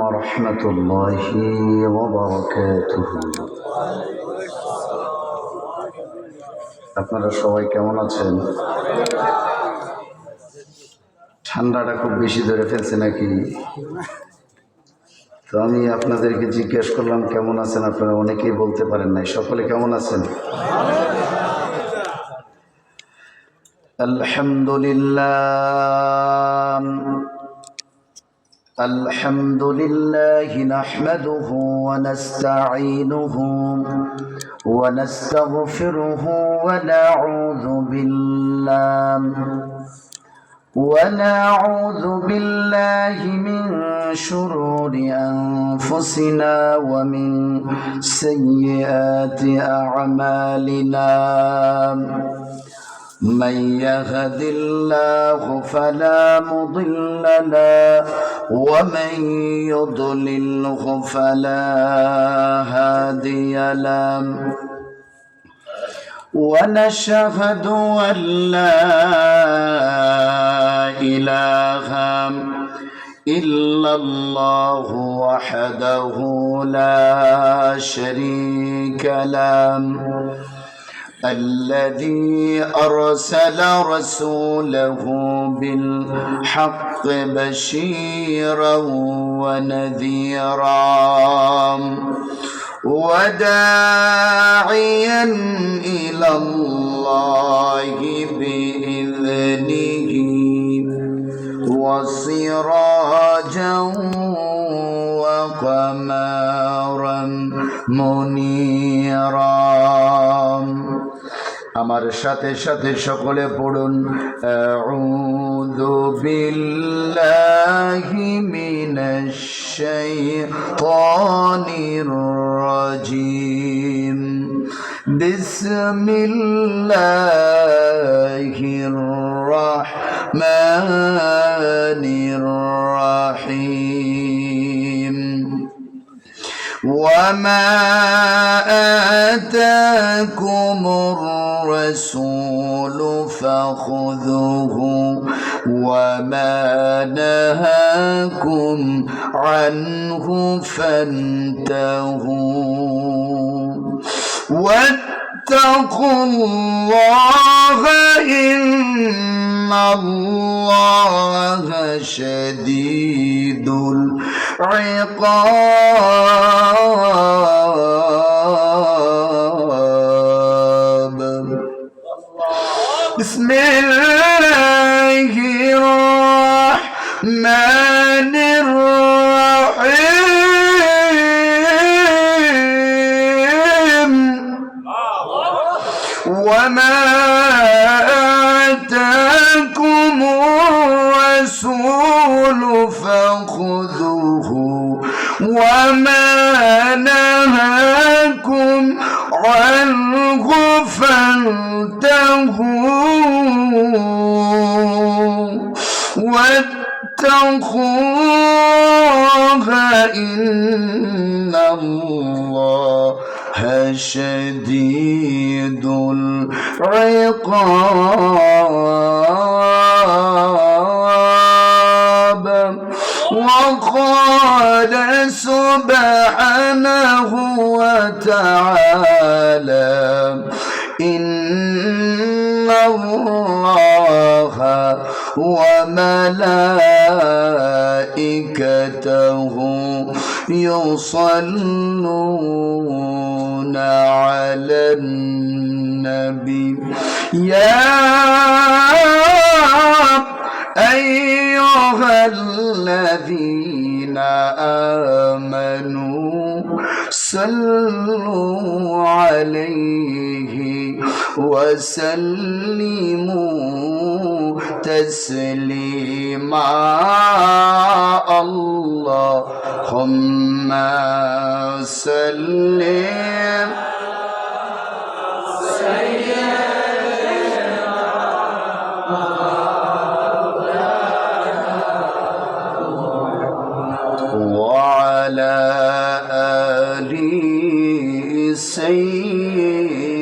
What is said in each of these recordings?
ورحمة الله وبركاته। আপনারা সবাই কেমন আছেন? ঠান্ডাটা খুব বেশি ধরে ফেলছে নাকি? তো আমি আপনাদেরকে জিজ্ঞেস করলাম কেমন আছেন, আপনারা অনেকেই বলতে পারেন নাই। সকলে কেমন আছেন? আলহামদুলিল্লাহ আলহামদুলিল্লাহ নাহমাদুহু ওয়া নাস্তাঈনুহু ওয়া নাস্তাগফিরুহু ওয়া نعوذ بالله من شرور أنفسنا ومن سيئات أعمالنا. من يهد الله فلا مضل له ومن يضلله فلا هادي له. ونشهد أن لا إله إلا الله وحده لا شريك له الذي أرسل رسوله بالحق بشيرا ونذيرا وداعيا إلى الله بإذنه وسراجا وقمرا منيرا. আমার সাথে সাথে সকলে পড়ুন আউযু বিল্লাহি মিনাশ শাইতানির রাজিম. বিসমিল্লাহির রাহমানির রাহিম. وما آتاكم الرسول فخذوه وما نهاكم عنه فانتهوا واتقوا الله إن الله شديد العقاب. بسم الله الرحمن الرحيم. وما آتاكم الرسول فخذوه وما نهاكم عنه فانتهوا واتقوا الله إن الله شديد العقاب. وقال سبحانه وتعالى إن الله وملائكته يصلون على النبي يا أيها الذين آمنوا صلوا عليه وسلموا تسليما. اللهم صل وعلى آل سيدنا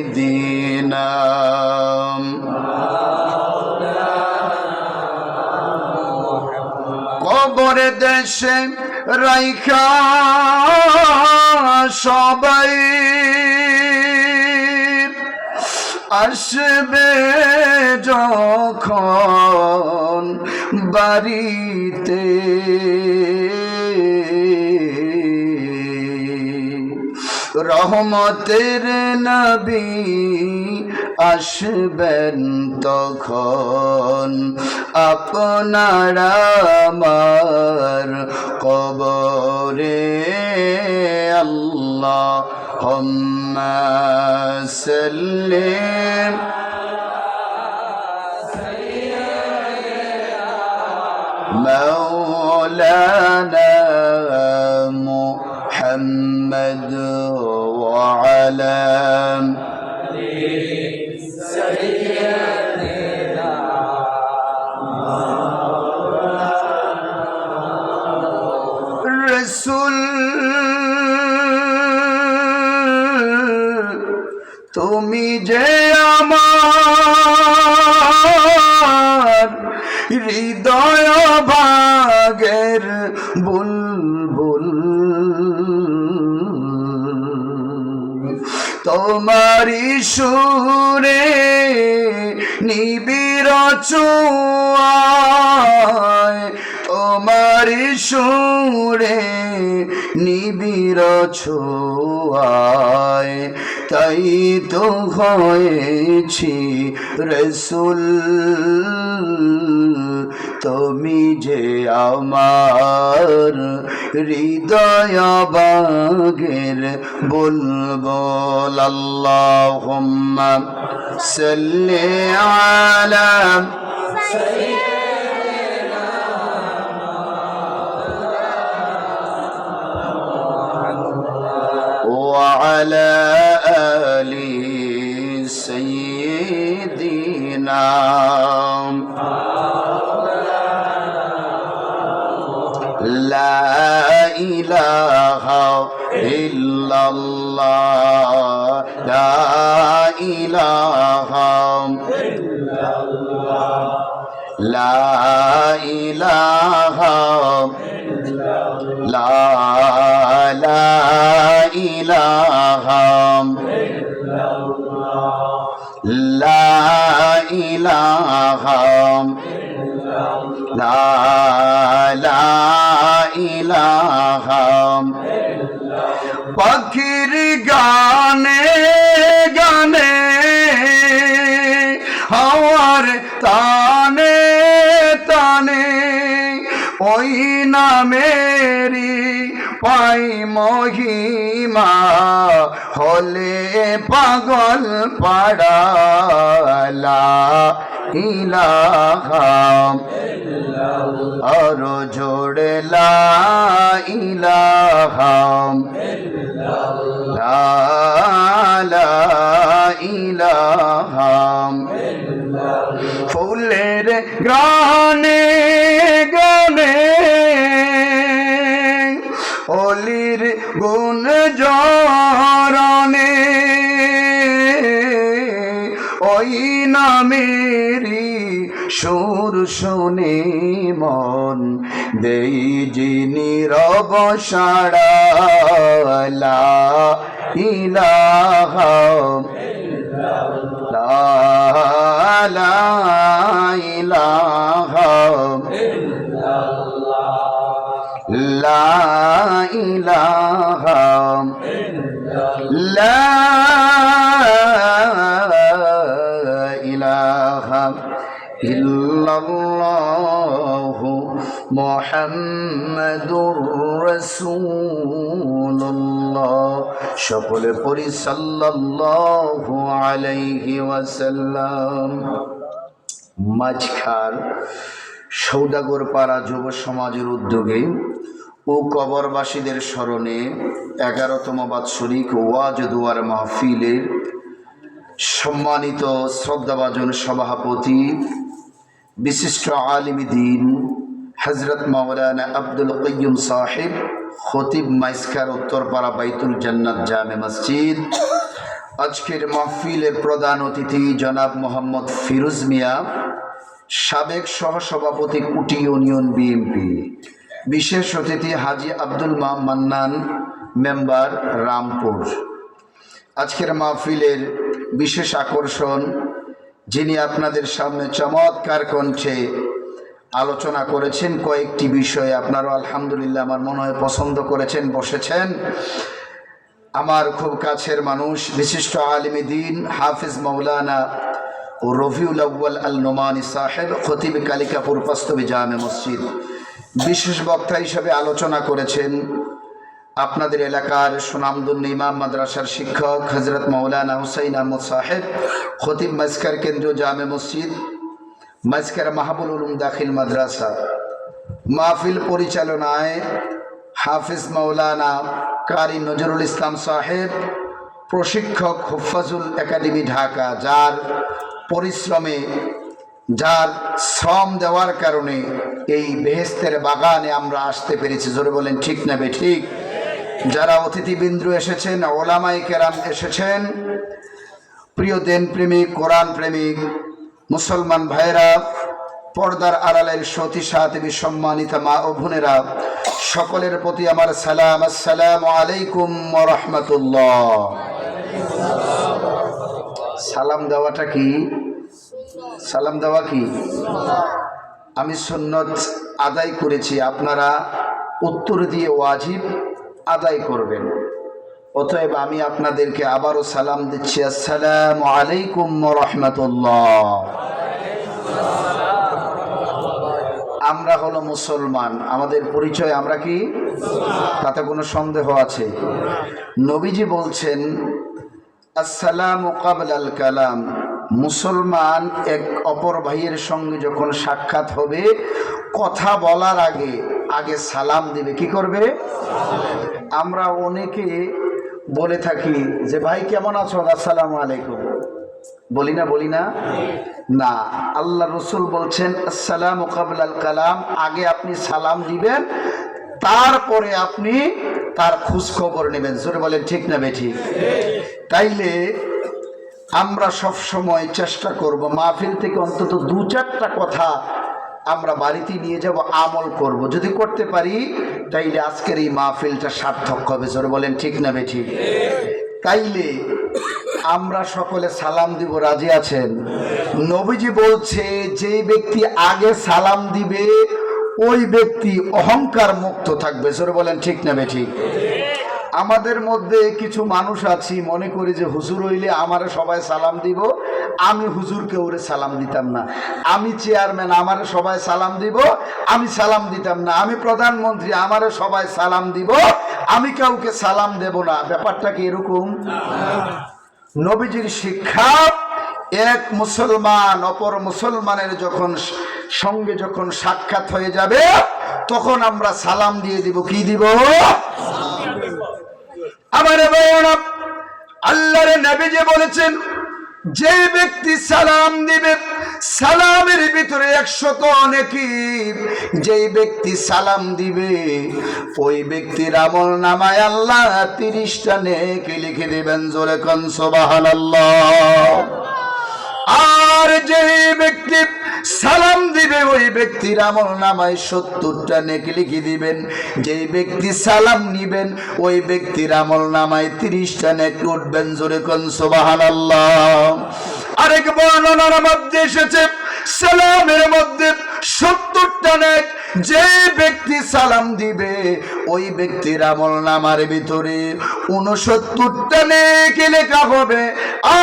কবর দেশে রাইখা সবাই আসবে যখন বাড়িতে, রহমতের নবী আসবেন তখন আপনারা আমার কবরে। আল্লাহুম্মা সাল্লি মাওলানা মুহাম্মদ ওয়া আলা রসুল, তুমি যে আমার হৃদয় ভাগের বুলবুল, তোমারি সুরে নিবিড় ছোঁয়ায়, তোমারি সুরে নিবিড় ছোঁয়ায়, তাই তো হয়েছি রসুল। তুমি যে আমার হৃদয় বাগের বুলবুল। আল্লাহুম্মা সাল্লি আলা وعلى آل سيدنا لا إله إلا الله لا إله إلا الله لا إله لا لا إله لا إله لا لا إله পাখির গানে গানে হাওয়ার তানে তানে ওই নামেরি পাই মহিমা, হলে পাগল পাড়া লা ইলাহা আর জোড়ে লা ইলাহা লা লা ইলাহা। ফুলের গ্রানে গানে অলির গুণ জরনে ওই নামেরি সুর শুনে মন দেই যিনি রব সাড়া লা ইলাহা লা লা ইলাহা লা ইলাহা লা ইলাহা ইল্লাল্লাহু মুহাম্মাদুর রাসূলুল্লাহ। সকলে পড়ি সাল্লাল্লাহু আলাইহি ওয়াসাল্লাম। মাঝখার সৌদাগরপাড়া যুব সমাজের উদ্যোগে ও কবরবাসীদের স্মরণে 11তম বাৎসরিক ওয়াজ দুয়ার মাহফিলের সম্মানিত শ্রদ্ধাভাজন সভাপতি বিশিষ্ট আলিমী দ্বীন হযরত মাওলানা আব্দুল কাইয়ুম সাহেব, খতিব মাইজখার উত্তরপাড়া বাইতুল জান্নাত জামে মসজিদ। আজকের মাহফিলের প্রধান অতিথি জনাব মোহাম্মদ ফিরোজ মিয়া, সাবেক সহসভাপতি কুটি ইউনিয়ন বিএনপি। বিশেষ অতিথি হাজী আব্দুল মান্নান, মেম্বার, রামপুর। আজকের মাহফিলের বিশেষ আকর্ষণ, যিনি আপনাদের সামনে চমৎকার কণ্ঠে আলোচনা করেছেন কয়েকটি বিষয়ে। আপনারা আলহামদুলিল্লাহ আমার মনে হয় পছন্দ করেছেন, বসেছেন। আমার খুব কাছের মানুষ, বিশিষ্ট আলিম দ্বীন হাফিজ মাওলানা ও রফিউল আউয়াল আল নোমানি সাহেব, খতিব কালিকাপুর পাস্তবী জামে মসজিদ, বিশেষ বক্তা হিসাবে আলোচনা করেছেন আপনাদের এলাকার সুনামধন্য ইমাম মাদ্রাসার শিক্ষক হযরত মাওলানা হুসাইন আহমদ সাহেব, খতিব মাঝখার কেন্দ্রীয় জামে মসজিদ, মাঝখার মাহবুল উলুম দাখিল মাদ্রাসা। মাহফিল পরিচালনায় হাফিজ মাওলানা কারি নজরুল ইসলাম সাহেব, প্রশিক্ষক হুফাজুল একাডেমি ঢাকা, যার পরিশ্রমে, যার শ্রম দেওয়ার কারণে এই বেহেশতের বাগানে আমরা আসতে পেরেছি। জোরে বলেন ঠিক না বেঠিক? যারা অতিথিবৃন্দ এসেছেন, ওলামায়ে কেরাম এসেছেন, প্রিয় দেন প্রেমিক, কোরআন প্রেমিক মুসলমান ভাইয়েরা, পর্দার আড়ালের সতী সাথী সম্মানিতা মা ও বোনেরা, সকলের প্রতি আমার সালাম। আসসালামু আলাইকুম ওয়া রাহমাতুল্লাহ। সালাম দেওয়াটা কি? সালাম দেওয়া কি? আমি সুন্নত আদায় করেছি, আপনারা উত্তর দিয়ে ওয়াজিব আদায় করবেন। অতএব আমি আপনাদেরকে আবারও সালাম দিচ্ছি, আসসালামু আলাইকুম ওয়া রাহমাতুল্লাহ। আমরা হলো মুসলমান, আমাদের পরিচয় আমরা কি? তাতে কোনো সন্দেহ আছে? নবীজি বলছেন আসসালামু ক্বাবলাল কালাম। মুসলমান এক অপর ভাইয়ের সঙ্গে যখন সাক্ষাৎ হবে, কথা বলার আগে আগে সালাম দিবে। কি করবে? আমরা অনেকে বলে থাকি যে ভাই কেমন আছো, আসসালামু আলাইকুম, বলি না? বলি না? না, আল্লাহ রসুল বলছেন আসসালামু ক্বাবলাল কালাম, আগে আপনি সালাম দিবেন, তারপরে আপনি তার খোঁজ খবর নেবেন। জোরে বলেন ঠিক না বেঠিক? তাইলে আমরা সব সময় চেষ্টা করব মাহফিল থেকে অন্তত 2-4টা কথা আমরা বাড়িতে নিয়ে যাব, আমল করব। যদি করতে পারি তাইলে আজকের এই মাহফিলটা সার্থক হবে। জোরে বলেন ঠিক না বেঠিক? তাইলে আমরা সকলে সালাম দিব, রাজি আছেন? নবীজি বলছে যে ব্যক্তি আগে সালাম দিবে ওই ব্যক্তি অহংকার মুক্ত থাকবে। জোরে বলেন ঠিক না বেঠিক? আমাদের মধ্যে কিছু মানুষ আছি, মনে করি যে হুজুর হইলে আমারে সবাই সালাম দিব, আমি হুজুরকে ওরে সালাম দিতাম না। আমি চেয়ারম্যান, আমারে সবাই সালাম দিব, আমি সালাম দিতাম না। আমি প্রধানমন্ত্রী, আমারে সবাই সালাম দিব, আমি কাউকে সালাম দেব না। ব্যাপারটা কি এরকম? নবীজির শিক্ষা, এক মুসলমান অপর মুসলমানের সঙ্গে যখন সাক্ষাৎ হয়ে যাবে তখন আমরা সালাম দিয়ে দিব। কি দিব? আমার ভাইয়েরা, আল্লাহর নবী যে বলেছেন যে ব্যক্তি সালাম দিবে সালামের ভিতরে 100 নেকি, যেই ব্যক্তি সালাম দিবে ওই ব্যক্তির আমল নামায় আল্লাহ 30টা নেকি লিখে দিবেন। জোরে কোন সুবহানাল্লাহ। আর যে ব্যক্তি সালাম দিবে ওই ব্যক্তির আমল নামায় 70টা নেকি লিখে দিবেন। যেই ব্যক্তি সালাম নিবেন ওই ব্যক্তির আমল নামায় 30টা নেকি উঠবেন। জোরে কোন সুবহানাল্লাহ। আরেক বর্ণনার মধ্যে এসেছে সালামের মধ্যে 70টা নেকি, যে ব্যক্তি সালাম দিবে ওই ব্যক্তির আমল নামার ভিতরে 69টা নেকি লেখা হবে।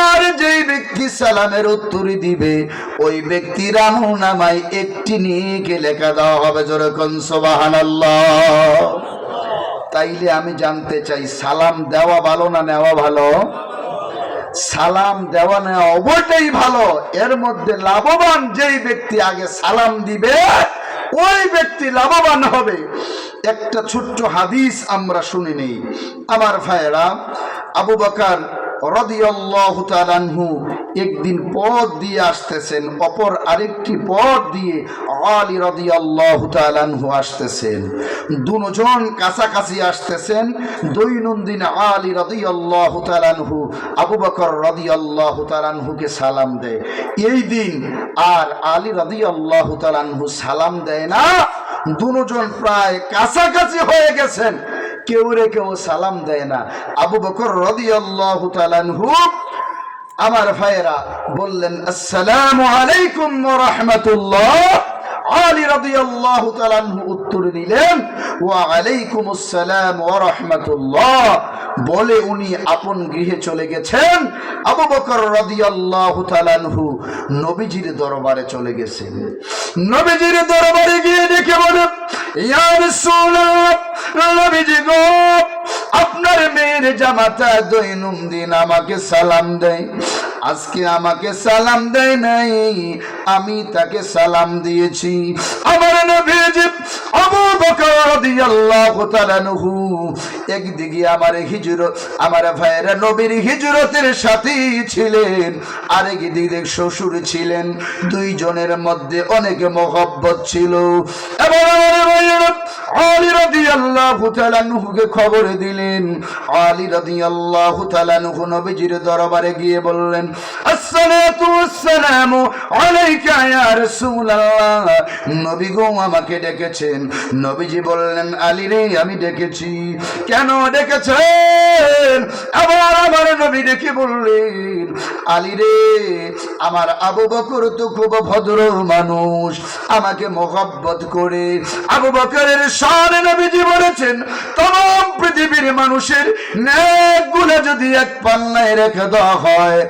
আর যেই ব্যক্তি সালামের উত্তর দিবে ওই ব্যক্তির আমল নামায় 1টি নেকি লেখা দেওয়া হবে। জোরে কোন সুবহানাল্লাহ। তাইলে আমি জানতে চাই, সালাম দেওয়া ভালো না নেওয়া ভালো? সালাম দেওয়া নেওয়া উভয়টাই ভালো। এর মধ্যে লাভবান যেই ব্যক্তি আগে সালাম দিবে ওই ব্যক্তি লাভবান হবে। একটা ছোট্ট হাদিস আমরা শুনে নেই। আমার ভাইয়েরা, আবু বকর রাদিয়াল্লাহু তাআলা আনহু একদিন পথ দিয়ে আসতেছেন, অপর আরেকটি পথ দিয়ে আলী রাদিয়াল্লাহু তাআলা আনহু আসতেছেন। দুজন কাছাকাছি আসতেছেন। দৈনন্দিন আলী রাদিয়াল্লাহু তাআলা আনহু আবু বকর রাদিয়াল্লাহু তাআলা আনহুকে সালাম দেয়। এই দিন আর আলী রাদিয়াল্লাহু তাআলা আনহু সালাম দেয় না। দুজন প্রায় কাছাকাছি হয়ে গেছেন, কেউ রে কেউ সালাম দেয় না। আবু বকর রাদিয়াল্লাহু তাআলা আনহু আমার ভাইয়েরা বললেন, আসসালামু আলাইকুম ওয়া রাহমাতুল্লাহ। আলী রাদিয়াল্লাহু তাআলা আনহু উত্তর দিলেন, ওয়া আলাইকুমুস সালাম ওয়া রাহমাতুল্লাহ। বলে উনি আপন গৃহে চলে গেছেন। আবু বকর রাদিয়াল্লাহু তাআলা আনহু নবীজির দরবারে চলে গেছেন। নবীজির দরবারে গিয়ে দেখে বলে, ইয়া রাসূলুল্লাহ, নবীজি গো, আপনার মেয়ের জামাতা দৈনন্দিন আমাকে সালাম দেয়, আজকে আমাকে সালাম দেয় নাই, আমি তাকে সালাম দিয়েছি। আমার নবীজি আবু বকর রাদিয়াল্লাহু তাআলা আনহু একদিকে আমার ভাইয়েরা নবীর হিজরতের সাথী ছিলেন, আরেকদিকে শ্বশুর ছিলেন। দুইজনের মধ্যে অনেক মহব্বত ছিল। এবার আমার ভাইয়েরা আলী রাদিয়াল্লাহু তাআলা আনহুকে খবর দিলেন। আলী রাদিয়াল্লাহু তাআলা আনহু নবীজির দরবারে গিয়ে বললেন, আসসালাতু ওয়াসসালামু আলাইকা ইয়া রাসূলুল্লাহ। নবী গো আমাকে ডেকেছেন। নবীজি বললেন, আলী রে আমি ডেকেছি। কেন ডেকেছেন? আবার আমার নবী ডেকে বললেন, আলী রে, আমার আবু বকর তো খুব ভদ্র মানুষ, আমাকে মহব্বত করে। আবু বকরের শানে নবীজি বলেছেন, তমাম পৃথিবীর মানুষের নেকগুলো যদি এক পাল্লায় রেখে দেওয়া হয়,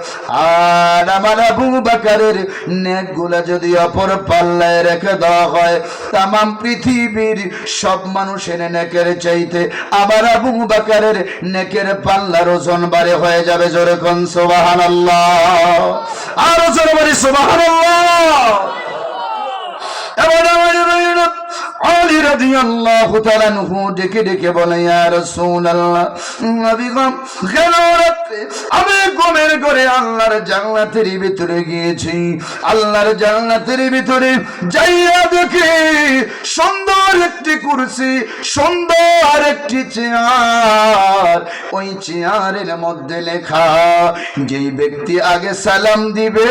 আর আমার আবু বকরের নেকগুলো যদি অপর পাল্লায় রেখে দেওয়া হয়, তমাম পৃথিবীর সব মানুষের নেকের চাইতে আমার আবু বকরের নেকের পাল্লার ওজন বাড়ে হয়ে যাবে। জোরে কোন সুবহানাল্লাহ, আরো জোরে বলি সুবহানাল্লাহ। এবার আলী রাদিয়াল্লাহু তাআলা আনহু ডেকে ডেকে বলে, ইয়া রাসূলুল্লাহ, নবী গো, কেন রাতে আমি ঘুমের ঘরে আল্লাহর জান্নাতের ভিতরে গিয়েছি। আল্লাহর জান্নাতের ভিতরে যাইয়া দেখি সুন্দর একটি কুরসি, সুন্দর একটি চেয়ার। ওই চেয়ারের মধ্যে লেখা, যেই ব্যক্তি আগে সালাম দিবে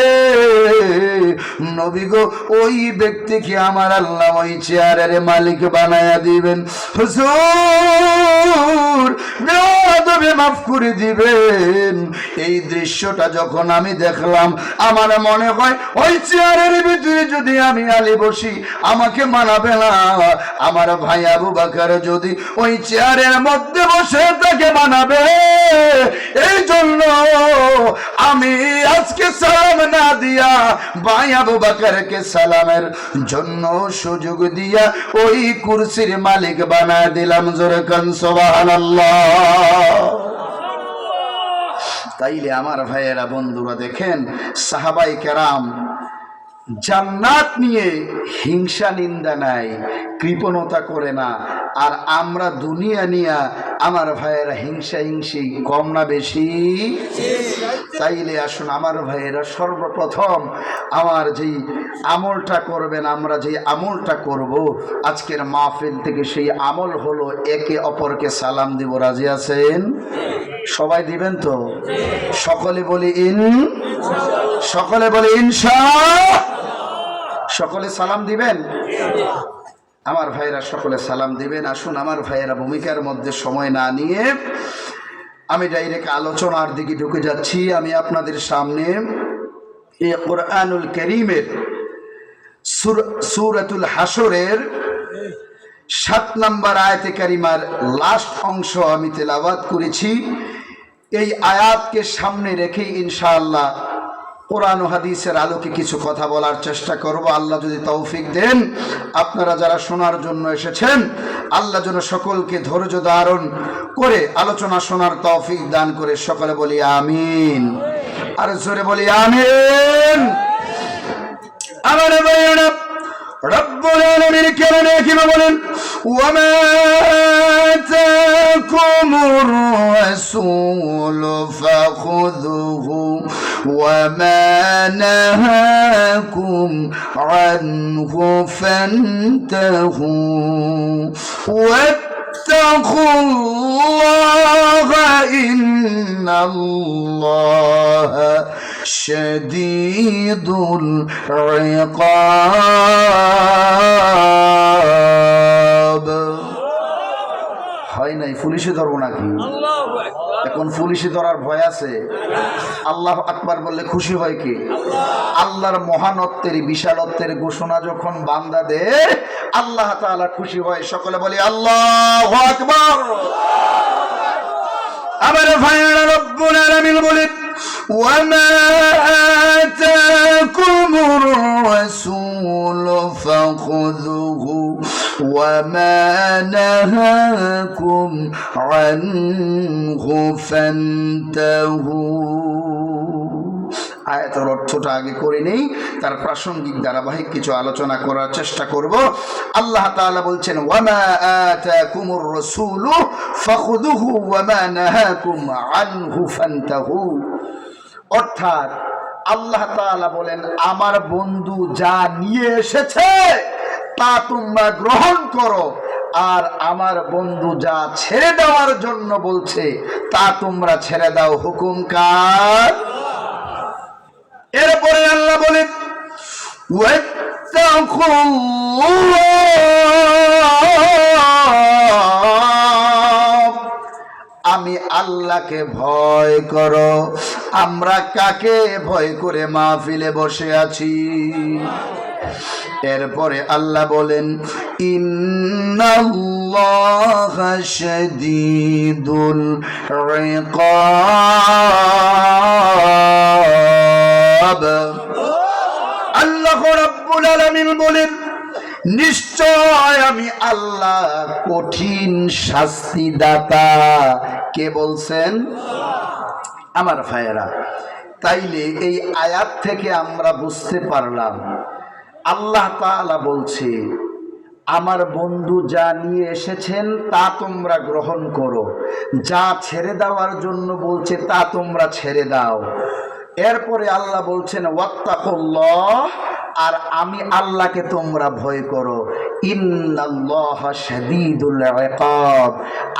নবী গো, ওই ব্যক্তিকে আমার আল্লাহ ওই চেয়ারের মালিক বানায়া দিবেন। হুজুর বেয়াদবি মাফ করে দিবেন। এই দৃশ্যটা যখন আমি দেখলাম, আমার মনে হয় ওই চেয়ারের ভিতরে যদি আমি আলী বসি আমাকে মানাবে না, আমার ভাই আবু বকর যদি ওই চেয়ারের মধ্যে বসে তাকে মানাবে। এই জন্য আমি আজকে সালাম না দিয়া ভাই আবু বকরকে সালামের জন্য সুযোগ দিয়া ওই কুরসির মালিক বানায় দিলাম। জোরে কান সুবহানাল্লাহ। তাইলে আমার ভাইয়েরা, বন্ধুরা, দেখেন সাহাবায়ে কেরাম জান্নাত নিয়ে হিংসা নিন্দা নাই, কৃপণতা করে না। আর আমরা দুনিয়া নিয়ে আমার ভাইয়েরা হিংসা হিংসি কম না বেশি? তাইলে আসুন আমার ভাইয়েরা, সর্বপ্রথম আমার যেই আমলটা করবেন, আমরা যেই আমলটা করব আজকের মাহফিল থেকে, সেই আমল হলো একে অপরকে সালাম দিব। রাজি আছেন? সবাই দিবেন তো? সকলে বলি সকলে বলি ইনশাআল্লাহ। সকলে সালাম দিবেন? আমার ভাইরা সকলে সালাম দিবেন। আসুন আমার ভাইয়েরা, ভূমিকার মধ্যে সময় না নিয়ে আমি ডাইরেক্ট আলোচনার দিকে ঢুকে যাচ্ছি। আমি আপনাদের সামনে এই কোরআনুল কারীমের সূরাতুল হাশরের 7 নম্বর আয়াতে কারিমার লাস্ট অংশ আমি তেলাওয়াত করেছি। এই আয়াতকে সামনে রেখে ইনশাআল্লাহ কোরআন ও হাদিসের আলোকে কিছু কথা বলার চেষ্টা করব। আল্লাহ যদি তৌফিক দেন, আপনারা যারা শোনার জন্য এসেছেন, আল্লাহ যেন সকলকে ধৈর্য ধারণ করে আলোচনা শোনার তৌফিক দান করে। সকলে বলি আমিন। আর জোরে বলি আমিন। আমার ভাইয়েরা, রব্বুল আলামিন কেমনে কি বলেন, ওয়ামা আতাকুমুর রাসূলু ফাখুযুহু وما نهاكم عنه فانتهوا واتقوا الله إن الله شديد العقاب হয় নাই পুলিশে ধরবো নাকি এখন পুলিশে ধরার ভয় আছে আল্লাহ আকবার বললে খুশি হয় কি আল্লাহর মহানত্বের বিশালত্বের ঘোষণা যখন বান্দা দেয় আল্লাহ তাআলা খুশি হয় সকলে বলি আল্লাহু আকবার আবার ভাইরা রব্বুল আলামিন বলেন ওয়ামা আতাকুমুর রাসূল ফাখুযুহু ওয়ামা নাহাকুম আনহু ফান্তাহু আয়াতের অর্থটা আগে করে নেই তার প্রাসঙ্গিক ধারাবাহিক কিছু আলোচনা করার চেষ্টা করব আল্লাহ তাআলা বলছেন ওয়ামা আতাকুমুর রাসূলু ফাখুযুহু ওয়ামা নাহাকুম আনহু ফান্তাহু অর্থাৎ আল্লাহ তাআলা বলেন আমার বন্ধু যা নিয়ে এসেছে তা তোমরা গ্রহণ করো আর আমার বন্ধু যা ছেড়ে দেওয়ার জন্য বলছে তা তোমরা ছেড়ে দাও হুকুম কার এরপরে আল্লাহ বলেন আমি আল্লাহকে ভয় করো আমরা কাকে ভয় করে মাহফিলে বসে আছি এরপরে আল্লাহ বলেন ইন্নাল্লাহা শাদীদুল ইকাব আল্লাহ রাব্বুল আলামিন বলেন নিশ্চয় আমি আল্লাহ কঠিন শাস্তিদাতা কে বলছেন আমার ভাইয়েরা তাইলে এই আয়াত থেকে আমরা বুঝতে পারলাম আল্লাহ তাআলা বলছে আমার বন্ধু যা নিয়ে এসেছেন তা তোমরা গ্রহণ করো যা ছেড়ে দেওয়ার জন্য বলছে তা তোমরা ছেড়ে দাও এরপরে আল্লাহ বলছেন ওয়াত্তাকুল্লাহ আর আমি আল্লাহকে তোমরা ভয় করো ইন্নাল্লাহা শাদীদুল ইকাব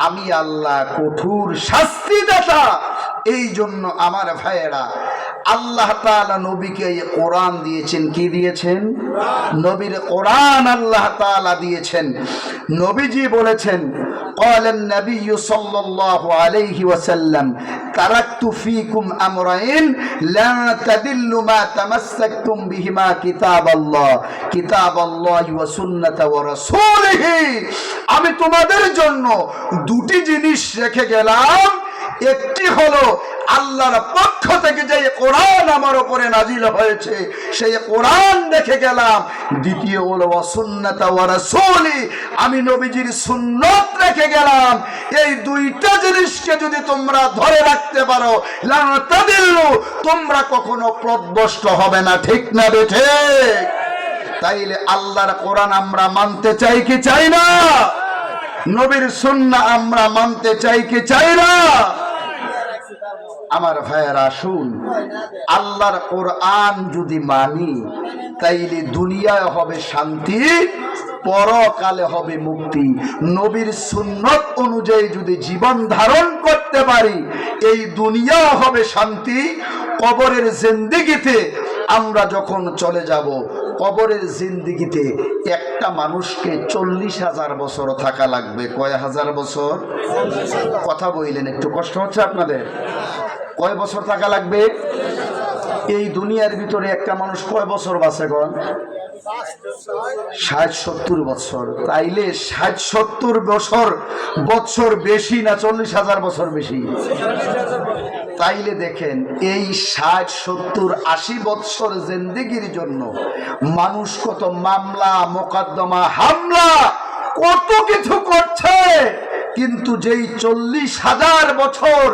আমি আল্লাহ কঠোর শাস্তিদাতা এই জন্য আমার ভাইয়েরা আল্লাহ তাআলা নবীকে এই কোরআন দিয়েছেন কি দিয়েছেন নবীর কোরআন আল্লাহ তাআলা দিয়েছেন নবীজি বলেছেন قال النبي صلى الله عليه وسلم تركت فيكم أمرين لا تضلوا ما تمسكتم بهما كتاب الله وسنة ورسوله আমি তোমাদের জন্য দুটি জিনিস রেখে গেলাম একটি হলো আল্লাহর পক্ষ থেকে যে কোরআন আমার উপরে নাজিল হয়েছে সেই কোরআন রেখে গেলাম দ্বিতীয় হলো সুন্নাত ওয়া রাসূলি আমি নবীজির সুন্নাত রেখে গেলাম এই দুইটা জিনিসকে যদি তোমরা ধরে রাখতে পারো লা তাদিল্লু তোমরা কখনো পথভ্রষ্ট হবে না ঠিক না বেঠে তাইলে আল্লাহর কোরআন আমরা মানতে চাই কি চাই না নবীর সুন্নাহ আমরা মানতে চাই কি চাই না আমার ভাইয়েরা আসুন আল্লাহর কোরআন যদি মানি তাইলে দুনিয়ায় হবে শান্তি পরকালে হবে মুক্তি নবীর সুন্নাত অনুযায়ী যদি জীবন ধারণ করতে পারি এই দুনিয়া হবে শান্তি কবরের জিন্দেগিতে আমরা যখন চলে যাব কবরের জিন্দেগিতে একটা মানুষকে 40,000 বছর থাকা লাগবে কয় হাজার বছর কথা বললেন একটু কষ্ট হচ্ছে আপনাদের কয় বছর থাকা লাগবে এই দুনিয়ার ভিতরে একটা মানুষ কয় বছর বাঁচে গো 60-70 বছর তাইলে 60-70 বছর বেশি না 40,000 বছর বেশি তাইলে দেখেন এই 60-70-80 বছর জিন্দেগির জন্য মানুষ কত মামলা মোকদ্দমা হামলা কত কিছু করছে কিন্তু যেই 40,000 বছর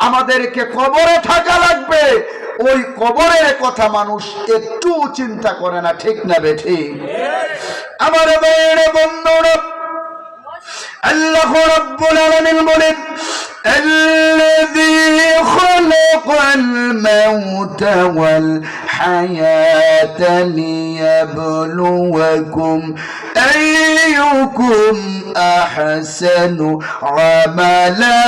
আমাদেরকে কবরে থাকা লাগবে ওই কবরের কথা মানুষ একটু চিন্তা করে না ঠিক না বেঠিক আমার ভাইয়েরা বন্ধুরা আল্লাহ রাব্বুল আলামিন বলেন الذي خلق الموت والحياة ليبلوكم أيكم أحسن عملا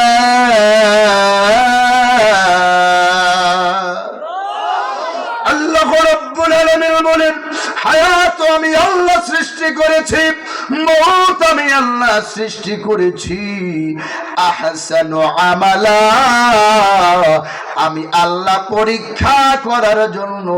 আল্লাহ রাব্বুল আলামিন বলেন, হায়াত আমি আল্লাহ সৃষ্টি করেছি, মওত আমি আল্লাহ সৃষ্টি করেছি, আহসানু আমালা আমি আল্লাহ পরীক্ষা করার জন্য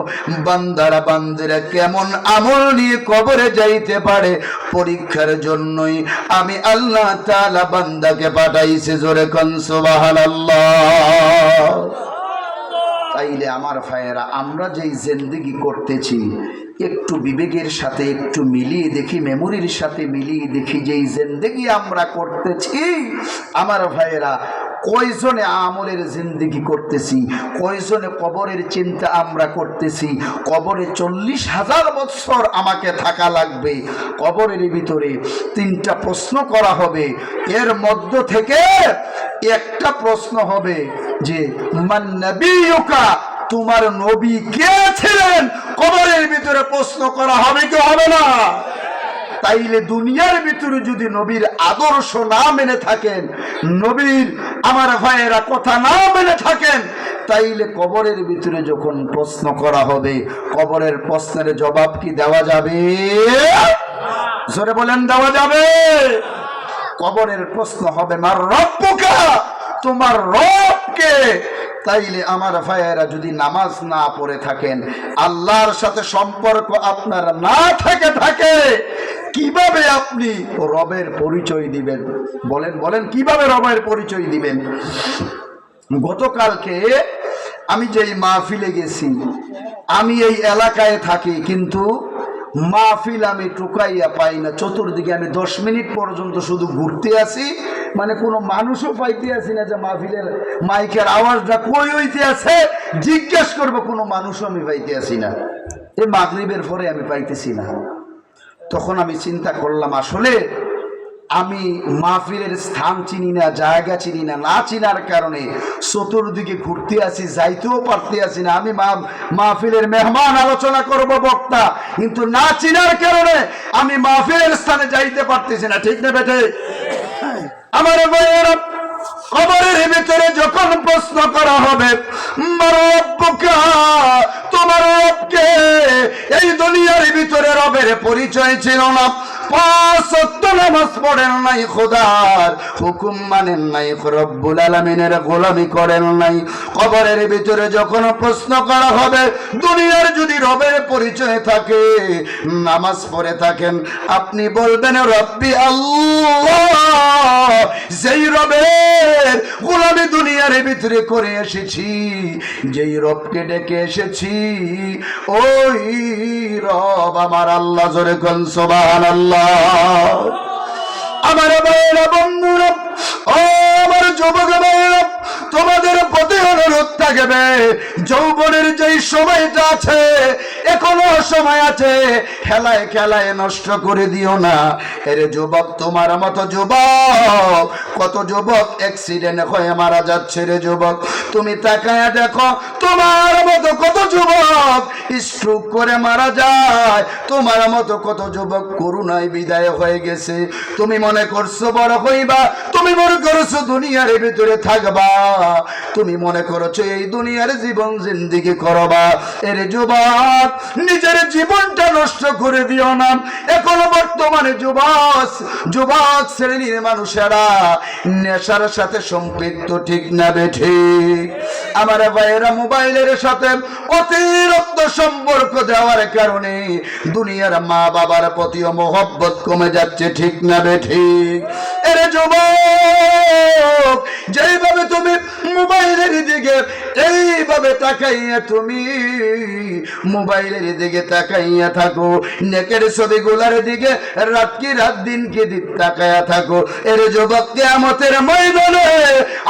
বান্দারা বান্দিরা কেমন আমল নিয়ে কবরে যাইতে পারে পরীক্ষার জন্যই আমি আল্লাহ তাআলা বান্দাকে পাঠাইছে। জোরে কোন সুবহানাল্লাহ। তাইলে আমার ভাইয়েরা, আমরা যেই জিন্দেগি করতেছি একটু বিবেকের সাথে একটু মিলিয়ে দেখি, মেমোরির সাথে মিলিয়ে দেখি, যেই জিন্দেগি আমরা করতেছি আমার ভাইয়েরা, কয়জনে আমলের জিন্দেগি করতেছি, কয়জনে কবরের চিন্তা আমরা করতেছি। কবরে 40,000 বছর আমাকে থাকা লাগবে, কবরের ভিতরে 3টা প্রশ্ন করা হবে, এর মধ্য থেকে একটা প্রশ্ন হবে যে মান নবিয়ুকা, তোমার নবী কে ছিলেন, কবরের ভিতরে প্রশ্ন করা হবে কি হবে না? তাইলে দুনিয়ার ভিতরে যদি নবীর আদর্শ না মেনে থাকেন, নবীর আমার ভাইয়েরা কথা না মেনে থাকেন, তাইলে কবরের ভিতরে যখন প্রশ্ন করা হবে, কবরের প্রশ্নের জবাব কি দেওয়া যাবে? জোরে বলেন, দেওয়া যাবে? কবরের প্রশ্ন হবে মার রব্বুকা, তোমার রব কে? তাইলে আমার ভাইয়েরা, যদি নামাজ না পড়ে থাকেন, আল্লাহর সাথে সম্পর্ক আপনার না থাকে, কিভাবে আপনি রবের পরিচয় দিবেন? বলেন বলেন, কিভাবে রবের পরিচয় দিবেন? গতকালকে আমি যেই মাহফিলে গেছি, আমি এই এলাকায় থাকি, কিন্তু মাহফিল আমি টুকাইয়া পাই না। চতুর্দিকে আমি 10 মিনিট পর্যন্ত শুধু ঘুরতে আসি, মানে কোনো মানুষও পাইতে আসি না যে মাহফিলের মাইকের আওয়াজটা কই হইতে আছে জিজ্ঞেস করবো, কোনো মানুষও আমি পাইতে আসি না। এই মাগরিবের পরে আমি পাইতেছি না। তখন আমি চিন্তা করলাম, আসলে আমি মাহফিলের স্থান চিনি না, জায়গা চিনি না, না চিনার কারণে চতুর্দিকে ঘুরতে আসি, যাইতেও পারতে আসি না। আমি মাহফিলের মেহমান, আলোচনা করব, বক্তা, কিন্তু না চিনার কারণে আমি মাহফিলের স্থানে যাইতে পারতেছি না। ঠিক না বেঠে? আমার ভাইয়েরা, কবরের ভিতরে যখন প্রশ্ন করা হবে মার রব্বুকা, তোমার রবকে, এই দুনিয়ার ভিতরে রবের পরিচয় ছিল না, 5 ওয়াক্ত নামাজ পড়েন নাই, খোদার হুকুম মানেন নাই, রব্বুল আলামিনের গোলামি করেন নাই। কবরের ভিতরে যখন প্রশ্ন করা হবে, দুনিয়ার যদি রবের পরিচয় থাকে, নামাজ পড়ে থাকেন, আপনি বলবেন রব্বি আল্লাহ, যেই রবের গোলামি দুনিয়ার ভিতরে করে এসেছি, যেই রবকে ডেকে এসেছি, ওই রব আমার আল্লাহ। জোরে কোন সুবহানাল্লাহ। আমার ভাইয়েরা, বন্ধুরা, ও আমার যুবক ভাইয়েরা, তোমাদের প্রতি অনুরোধ থাকবে, যৌবনের যেই সময়টা আছে, এখনো সময় আছে, খেলায় খেলায় নষ্ট করে দিও না। এরে যুবক, তোমার মতো যুবক, কত যুবক অ্যাক্সিডেন্ট হয়ে মারা যাচ্ছে রে যুবক। তুমি তাকায় দেখো, তোমার মতো কত যুবক স্ট্রোক করে মারা যায়, তোমার মতো কত যুবক করুণায় বিদায় হয়ে গেছে। তুমি মনে করছো বড় হইবা, তুমি মনে করছো দুনিয়ার ভিতরে থাকবা, তুমি মনে করছো এই দুনিয়ার জীবন জিন্দেগি করবা। এর যুবক, নিজের জীবনটা নষ্ট করে দিও না। এখনো বর্তমানে যুবক শ্রেণীর মানুষেরা নেশার সাথে সম্পৃক্ত। ঠিক না বেঠিক? আমার ভাইয়েরা, মোবাইলের সাথে অতিরিক্ত সম্পর্ক দেওয়ার কারণে দুনিয়ার মা বাবার প্রতিও মহব্বত কমে যাচ্ছে। ঠিক না বেঠিক? এর যুবক, যেইভাবে তুমি মোবাইলের দিকে এইভাবে তাকাইয়া, তুমি মোবাইলের দিকে তাকাইয়া থাকো, নেকের ছবিগুলার দিকে রাত কি রাত দিন কি দিন তাকাইয়া থাকো, এর যুবক কিয়ামতের ময়দানে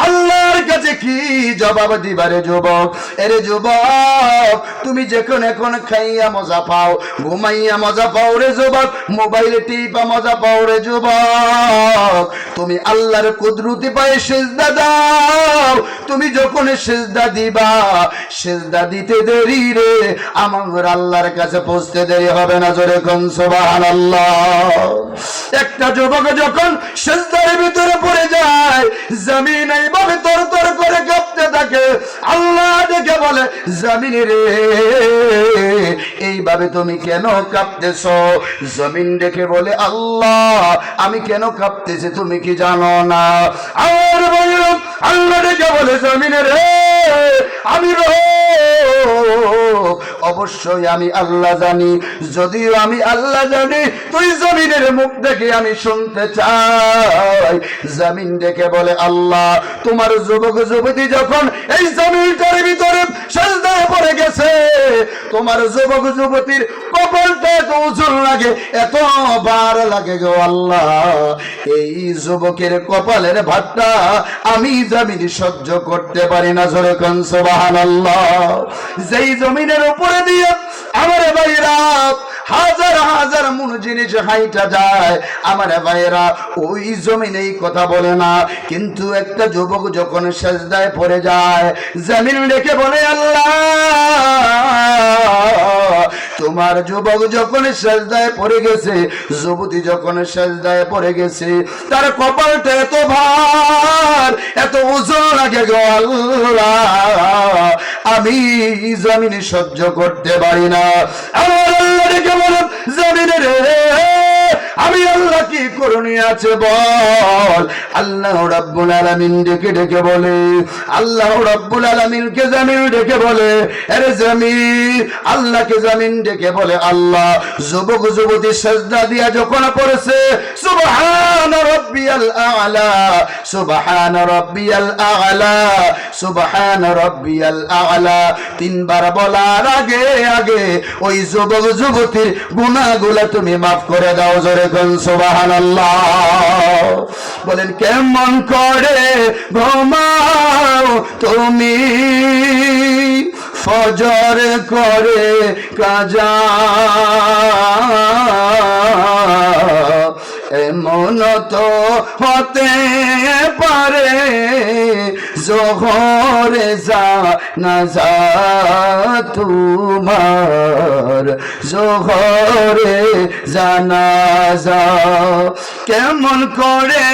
আল্লাহর কাছে কি জবাব দিবারে যুবক? এর যুবক, তুমি যখন এখন খাইয়া মজা পাও, ঘুমাইয়া মজা পাও রে যুবক, মোবাইলে টিপা মজা পাও রে যুবক, তুমি আল্লাহর কুদরতি পায়ে সিজদা দাও। তুমি যখন সিজদা দিবা, সিজদা দিতে দেরি রে আমার আল্লাহর কাছে পৌঁছতে দেরি হবে না। জোরে কোন সুবহানাল্লাহ। একটা যুবক যখন সিজদার ভিতরে পড়ে যায়, জমিন এইভাবে তরতর করে কাঁপতে থাকে। আল্লাহ ডেকে বলে, জমিন রে এইভাবে তুমি কেন কাঁপতেছো? জমিন ডেকে বলে, আল্লাহ আমি কেন কাঁপতেছি তুমি কি জানো না? আর বললাম, আল্লাহ ডেকে বলে, জমিন রে আমি অবশ্যই আমি আল্লাহ জানি। যদিও আমি আল্লাহ জানি, তুই জমিনের মুখ দেখে আমি শুনতে চাই। জমিন ডেকে বলে, আল্লাহ তোমার যুবক যুবতী যখন এই জমিনটার ভিতরে সিজদায় পড়ে গেছে, তোমার যুবক যুবতীর কপালটা এত উজুর লাগে, এত বার লাগে গো আল্লাহ, এই যুবকের কপালের ভাতটা আমি জমিন সহ্য করতে পারি না। জোরে কোন সুবহানাল্লাহ। যেই জমিনের উপরে দিয়ে আমার ভাইরা হাজার হাজার মন জিনিস হাইটা যায়, আমার ভাইরা ওই জমিনেই কথা বলে না। কিন্তু একটা যুবক যখন সিজদায় পড়ে যায়, জমিন ডেকে বলে, আল্লাহ তোমার যুবক যখন সিজদায় পড়ে গেছে, যুবতী যখন সিজদায় পড়ে গেছে, তার কপালটা এত ভার, এত ওজন লাগে গো আল্লাহ, আমি জমিনে সহ্য করতে পারি না। আমার আল্লাহ ডেকে বলে, জমিনে রে আমি আল্লাহ কি করণীয় আছে বল। আল্লাহ রাব্বুল আলামিন ডেকে ডেকে বলে, আল্লাহ রাব্বুল আলামিনকে জমিন ডেকে বলে, আরে জমিন আল্লাহকে জমিন ডেকে বলে, আল্লাহ যুবক যুবতী সিজদা দিয়া যখন পড়েছে, সুবহান রাব্বিয়াল আ'লা, সুবহান রাব্বিয়াল আ'লা, সুবহান রাব্বিয়াল আ'লা তিনবার বলার আগে আগে ওই যুবক যুবতীর গুনাহগুলো তুমি মাফ করে দাও। জোরে কোন সুবহানাল্লাহ। বলেন কেমন করে ঘুমাও তুমি ফজর করে কাজা, এমন তো হতে পারে জোহরে জানাজা তোমার, জোহরে জানাজা। কেমন করে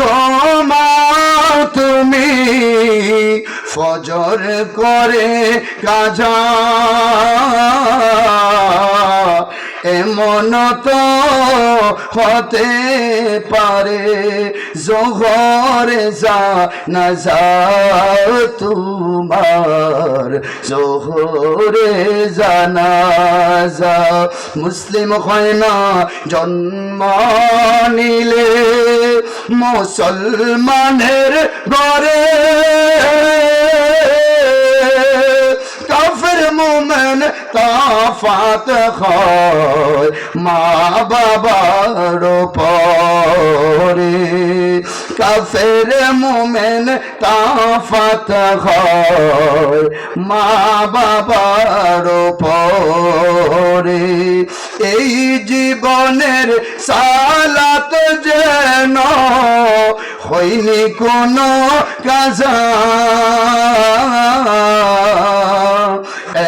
ঘুমাও তুমি ফজর করে কাজা, এমন তো হতে পারে জোহরে জানাজা তোমার, জোহরে জানাজা। মুসলিম হয় না জন্ম নিলে মুসলমানের ঘরে, কাফের মুমিন তফাত হয় মা বাবার পরে, কাফের মুমিন তফাত হয় মা বাবার পরে। এই জীবনের সালাত যেন হয়নি কোনো কাজা,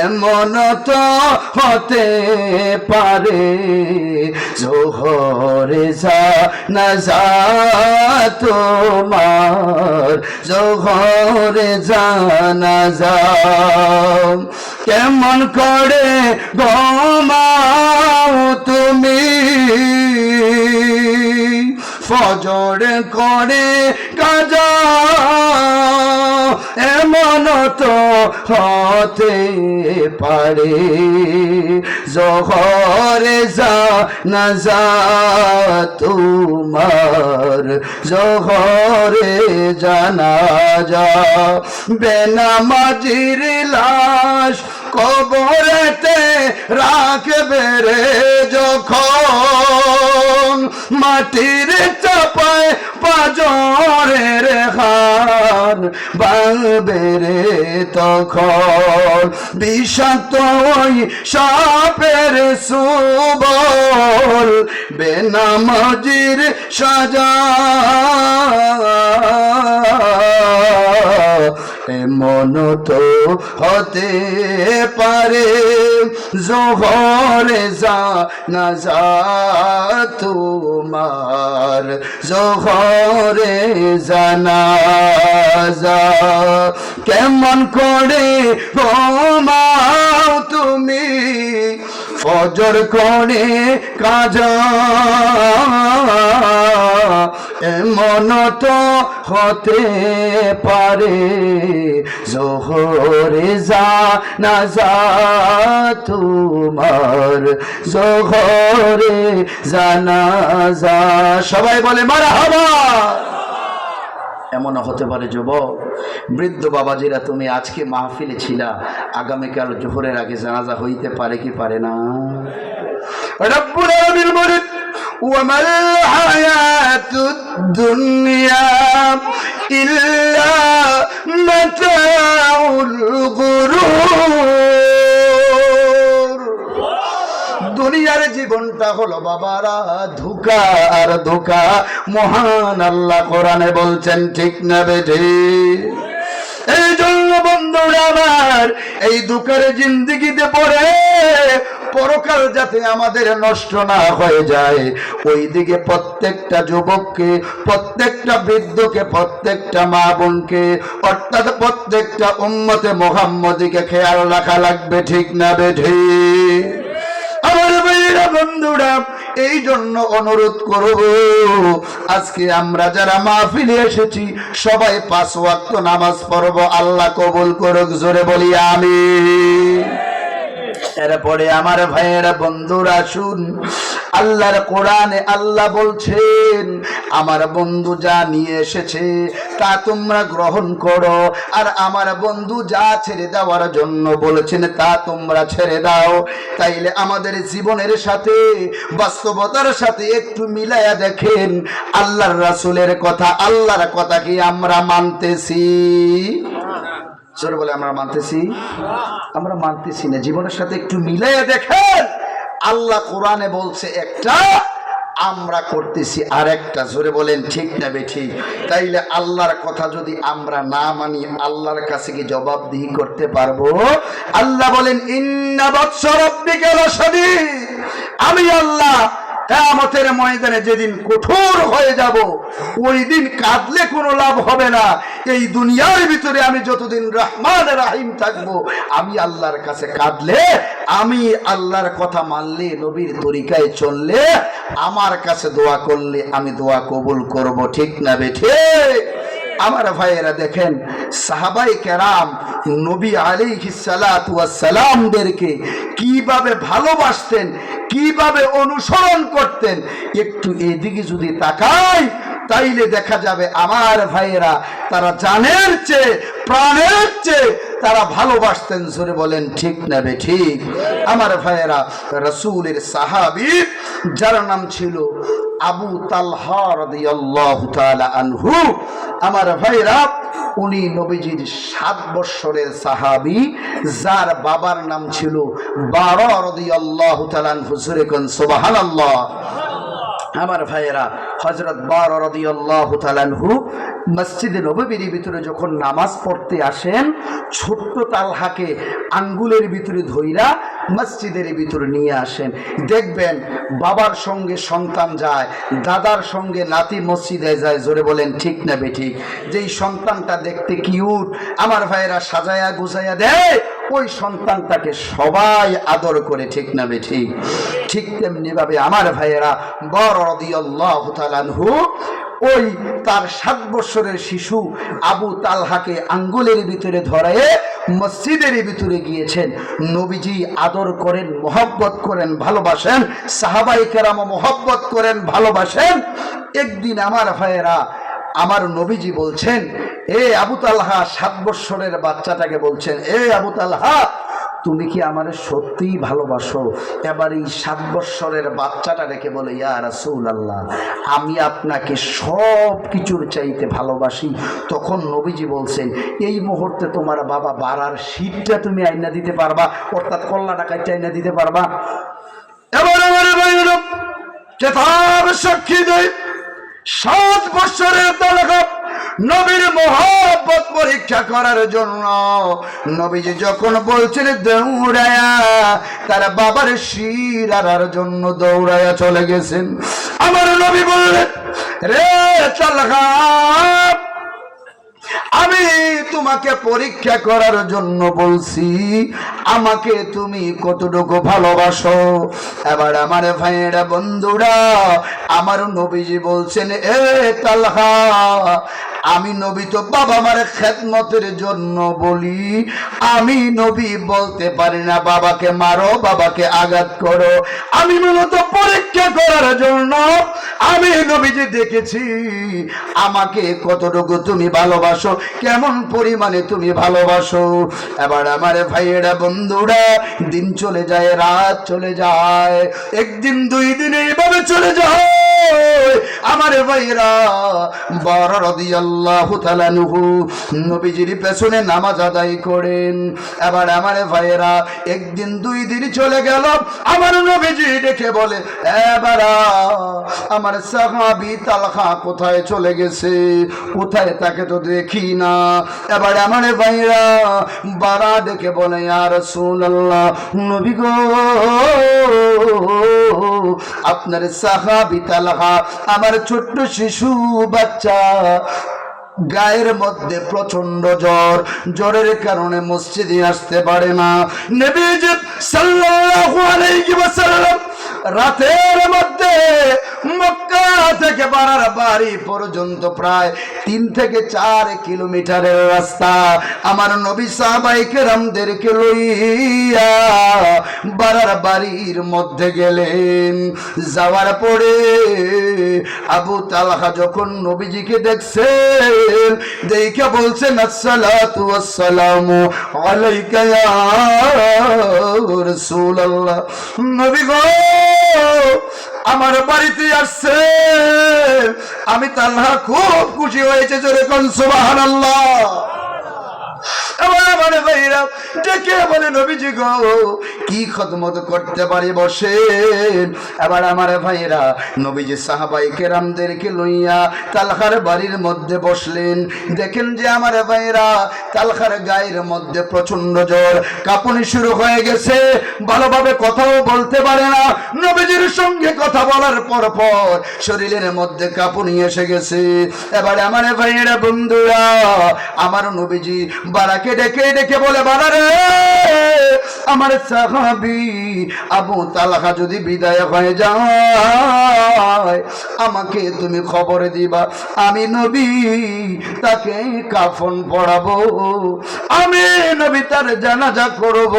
এমন তো হতে পারে জোহরে জানাজা তোমার, জোহরে জানাজা। কেমন করে ঘুমাও তুমি ফজর করে কাজা, এমন তো হতে পারে জোহরে জানাজা তোমার, জোহরে জানাজা। বেনামাজির লাশ কবরেতে রাখবে রে যখন, মাটির চাপায় পাজরের হার বাঁধবে রে তখন, বিষাক্ত ওই সাপের সুবল বেনামাজির সাজা, এমন তো হতে পারে জোহরে জানাজা তোমার জোহরে জানাজা কেমন করে ঘুমাও তুমি ফজর করে কাজা এমন তো হতে পারে জোহরে জানাজা তোমার জোহরে জানাজা সবাই বলে মারহাবা। এমন হতে পারে যুবক বৃদ্ধ বাবাজিরা তুমি আজকে মাহফিলে ছিলা আগামীকাল জোহরের আগে জানাজা হইতে পারে কি পারে না? রব্বুল আলামিন বলেন ওয়ামাল হায়াতুদ দুনিয়া ইল্লা মাতাউল গুরুর দুনিয়ার জীবনটা হলো বাবারা ধোঁকা আর ধোঁকা। মহান আল্লাহ কোরআনে বলছেন ঠিক না বেঠিক? এই জন্য বন্ধুরা আমার এই ধোঁকার জিন্দেগিতে পড়ে পরকাল যাতে আমাদের নষ্ট না হয়ে যায় ওই দিকে প্রত্যেকটা যুবককে প্রত্যেকটা বৃদ্ধকে প্রত্যেকটা মা বোনকে অর্থাৎ প্রত্যেকটা উম্মতে মুহাম্মদীকে খেয়াল রাখা লাগবে ঠিক না বেঠিক? আমার ভাইরা বন্ধুরা এই জন্য অনুরোধ করব আজকে আমরা যারা মাহফিলে এসেছি সবাই 5 ওয়াক্ত নামাজ পড়ব। আল্লাহ কবুল করুক, জোরে বলি আমিন। এরপরে আমার ভাইয়েরা বন্ধুরা শুন আল্লাহর কোরআনে আল্লাহ বলছেন আমার বন্ধু যা নিয়ে এসেছে তা তোমরা গ্রহণ করো আর আমার বন্ধু যা ছেড়ে দেওয়ার জন্য বলেছেন তা তোমরা ছেড়ে দাও। তাইলে আমাদের জীবনের সাথে বাস্তবতার সাথে একটু মিলায়া দেখেন আল্লাহর রাসূলের কথা আল্লাহর কথা কি আমরা মানতেছি? সরে বলে আমরা মানতেছি? আমরা মানতেছি না। জীবনের সাথে একটু মিলাইয়া দেখেন আল্লাহ কোরআনে বলছে একটা আমরা করতেছি আর একটা। জোরে বলেন ঠিক না বেঠিক? তাইলে আল্লাহর কথা যদি আমরা না মানি আল্লাহর কাছে কি জবাবদিহি করতে পারবো? আল্লাহ বলেন ইন্না বাতশা রাব্বিকা লাশাদীদ। আমি আল্লাহ কিয়ামতের ময়দানে যেদিন কঠোর হয়ে যাব ওই দিন কাঁদলে কোনো লাভ হবে না। এই দুনিয়ার ভিতরে আমি যতদিন রহমান রাহিম থাকবো আমি আল্লাহর কাছে কাঁদলে আমি আল্লাহর কথা মানলে নবীর তরিকায় চললে আমার কাছে দোয়া করলে আমি দোয়া কবুল করব ঠিক না বেঠিক? আমার ভাইয়েরা দেখেন সাহাবায়ে কেরাম নবী আলাইহিস সালাতু ওয়াস সালামদেরকে কিভাবে ভালোবাসতেন কিভাবে অনুসরণ করতেন একটু এদিকে যদি তাকাই তাইলে দেখা যাবে আমার ভাইয়েরা তারা জানের চেয়ে প্রাণের চেয়ে তারা ভালোবাসতেন। জোরে বলেন ঠিক না বেঠিক? আমার ভাইয়েরা রাসূলের সাহাবী যার নাম ছিল আবু তালহা রাদিয়াল্লাহু তাআলা আনহু, আমার ভাইরা উনি নবীজির 7 বছরের সাহাবী যার বাবার নাম ছিল বারা রাদিয়াল্লাহু তাআলা আনহু। জোরে কোন সুবহানাল্লাহ। আমার ভাইয়েরা হযরত বারা রাদিয়াল্লাহু তাআলা আনহু মসজিদে নববীর ভিতরে যখন নামাজ পড়তে আসেন ছোট্ট তালহাকে আঙ্গুলের ভিতরে ধইরা মসজিদের ভিতরে নিয়ে আসেন। দেখবেন বাবার সঙ্গে সন্তান যায় দাদার সঙ্গে নাতি মসজিদে যায়। জোরে বলেন ঠিক না বেঠিক? যেই সন্তানটা দেখতে কিউট আমার ভাইয়েরা সাজায়া গুছাইয়া দেয় ওই সন্তানটাকে সবাই আদর করে ঠিক না বেঠিক? ঠিক তেমনি ভাবে আমার ভাইয়েরা বারা রাদিয়াল্লাহু তাআলা আনহু ওই তার 7 বছরের শিশু আবু তালহাকে আঙ্গুলের ভিতরে ধরে মসজিদের ভিতরে গিয়েছেন। নবীজি আদর করেন মহব্বত করেন ভালোবাসেন, সাহাবায়ে কেরাম মহব্বত করেন ভালোবাসেন। একদিন আমার ভাইয়েরা আমার নবীজি বলছেন এ আবু তালহা 7 বছরের বাচ্চাটাকে বলছেন এ আবু তালহা তুমি কি আমারে সত্যিই ভালোবাসো? এবার এই 7 বছরের বাচ্চাটা রেখে বলে ইয়া রাসূলুল্লাহ আমি আপনাকে সব কিছুর চাইতে ভালোবাসি। তখন নবীজি বলছেন এই মুহূর্তে তোমার বাবা বাড়ার শীতটা তুমি আইনা দিতে পারবা, অর্থাৎ কল্লাটা কাইটা আইনা দিতে পারবা? এবার আমার ভাইরা কিতাব সাক্ষী দেয় 7 বছরের তালহা নবীর মহব্বত পরীক্ষা করার জন্য নবীজি যখন বলছেন দৌড়ায়া, তার বাবার শির আনার জন্য দৌড়ায়া চলে গেছেন। আমার নবী বললেন, রে তালহা, আমি তোমাকে পরীক্ষা করার জন্য বলছি, আমাকে তুমি কতটুকু ভালোবাসো। এবার আমার ভাইয়েরা বন্ধুরা, আমার নবীজি বলছেন, এ তালহা, আমি নবী তো বাবা মার খেদমতের জন্য বলি, আমি নবী বলতে পারি না বাবাকে মারো, বাবাকে আঘাত করো। আমি মূলত পরীক্ষা করার জন্য আমি নবীজি দেখেছি আমাকে কতটুকু তুমি ভালোবাসো, কেমন পরিমাণে তুমি ভালোবাসো। এবার আমার ভাইয়েরা বন্ধুরা, দিন চলে যায়, রাত চলে যায়, একদিন দুই দিন এইভাবে চলে যায়। আমার ভাইয়েরা, বড় রাদিয়াল্লাহু তাআলা আনহু নবীজির পেছনে নামাজ আদায় করেন। এবার আমার ভাইয়েরা, একদিন দুই দিন চলে গেল, আমার নবীজি দেখে বলে, এবার আমার সাহাবী তালহা কোথায় চলে গেছে, কোথায় তাকে তো দেখি না। এবার আমার ভাইয়েরা বারা দেখে বলে, ইয়া রাসূলুল্লাহ, নবী গো, আপনার সাহাবী তালহা, আমার ছোট্ট শিশু বাচ্চা, গায়ের মধ্যে প্রচন্ড জ্বর, জ্বরের কারণে মসজিদে আসতে পারে না। নবীজি সাল্লাল্লাহু আলাইহি ওয়াসাল্লাম রাতের মধ্যে মক্কা থেকে বারার বাড়ি পর্যন্ত প্রায় 3 থেকে 4 কিলোমিটারের রাস্তা, আমার নবী সাহাবায়ে কেরামদেরকে লইয়া বারার বাড়ির মধ্যে গেলেন। যাওয়ার পরে আবু তালহা যখন নবীজিকে দেখছেন, দেখে বলছেন, আসসালাতু ওয়াসসালামু আলাইকা ইয়া রাসূলুল্লাহ, নবী গো, আমার বাড়িতে আসছে, আমি তালহা খুব খুশি হয়েছে, জোরে কোন সুবহানাল্লাহ। আমার ভাইরা ডেকে বলে, নবীজি গো, কি খেদমত করতে পারি, বসেন। এবার আমার ভাইরা নবীজি সাহাবায়ে কেরামদেরকে লইয়া তালহার বাড়ির মধ্যে বসলেন। দেখেন যে আমার ভাইরা তালহার গায়ের মধ্যে প্রচন্ড জ্বর, কাঁপুনি শুরু হয়ে গেছে, ভালোভাবে কথাও বলতে পারে না। নবীজির সঙ্গে কথা বলার পর পর শরীরের মধ্যে কাঁপুনি এসে গেছে। এবার আমার ভাইরা বন্ধুরা, আমার নবীজি বারাকে ডেকে ডেকে বলে, বারা রে, আমার সাহাবী আবু তালহা যদি বিদায় হয়ে যায়, আমাকে তুমি খবর দিবা, আমি নবী তাকে কাফন পরাবো, আমি নবী তার জানাজা করব,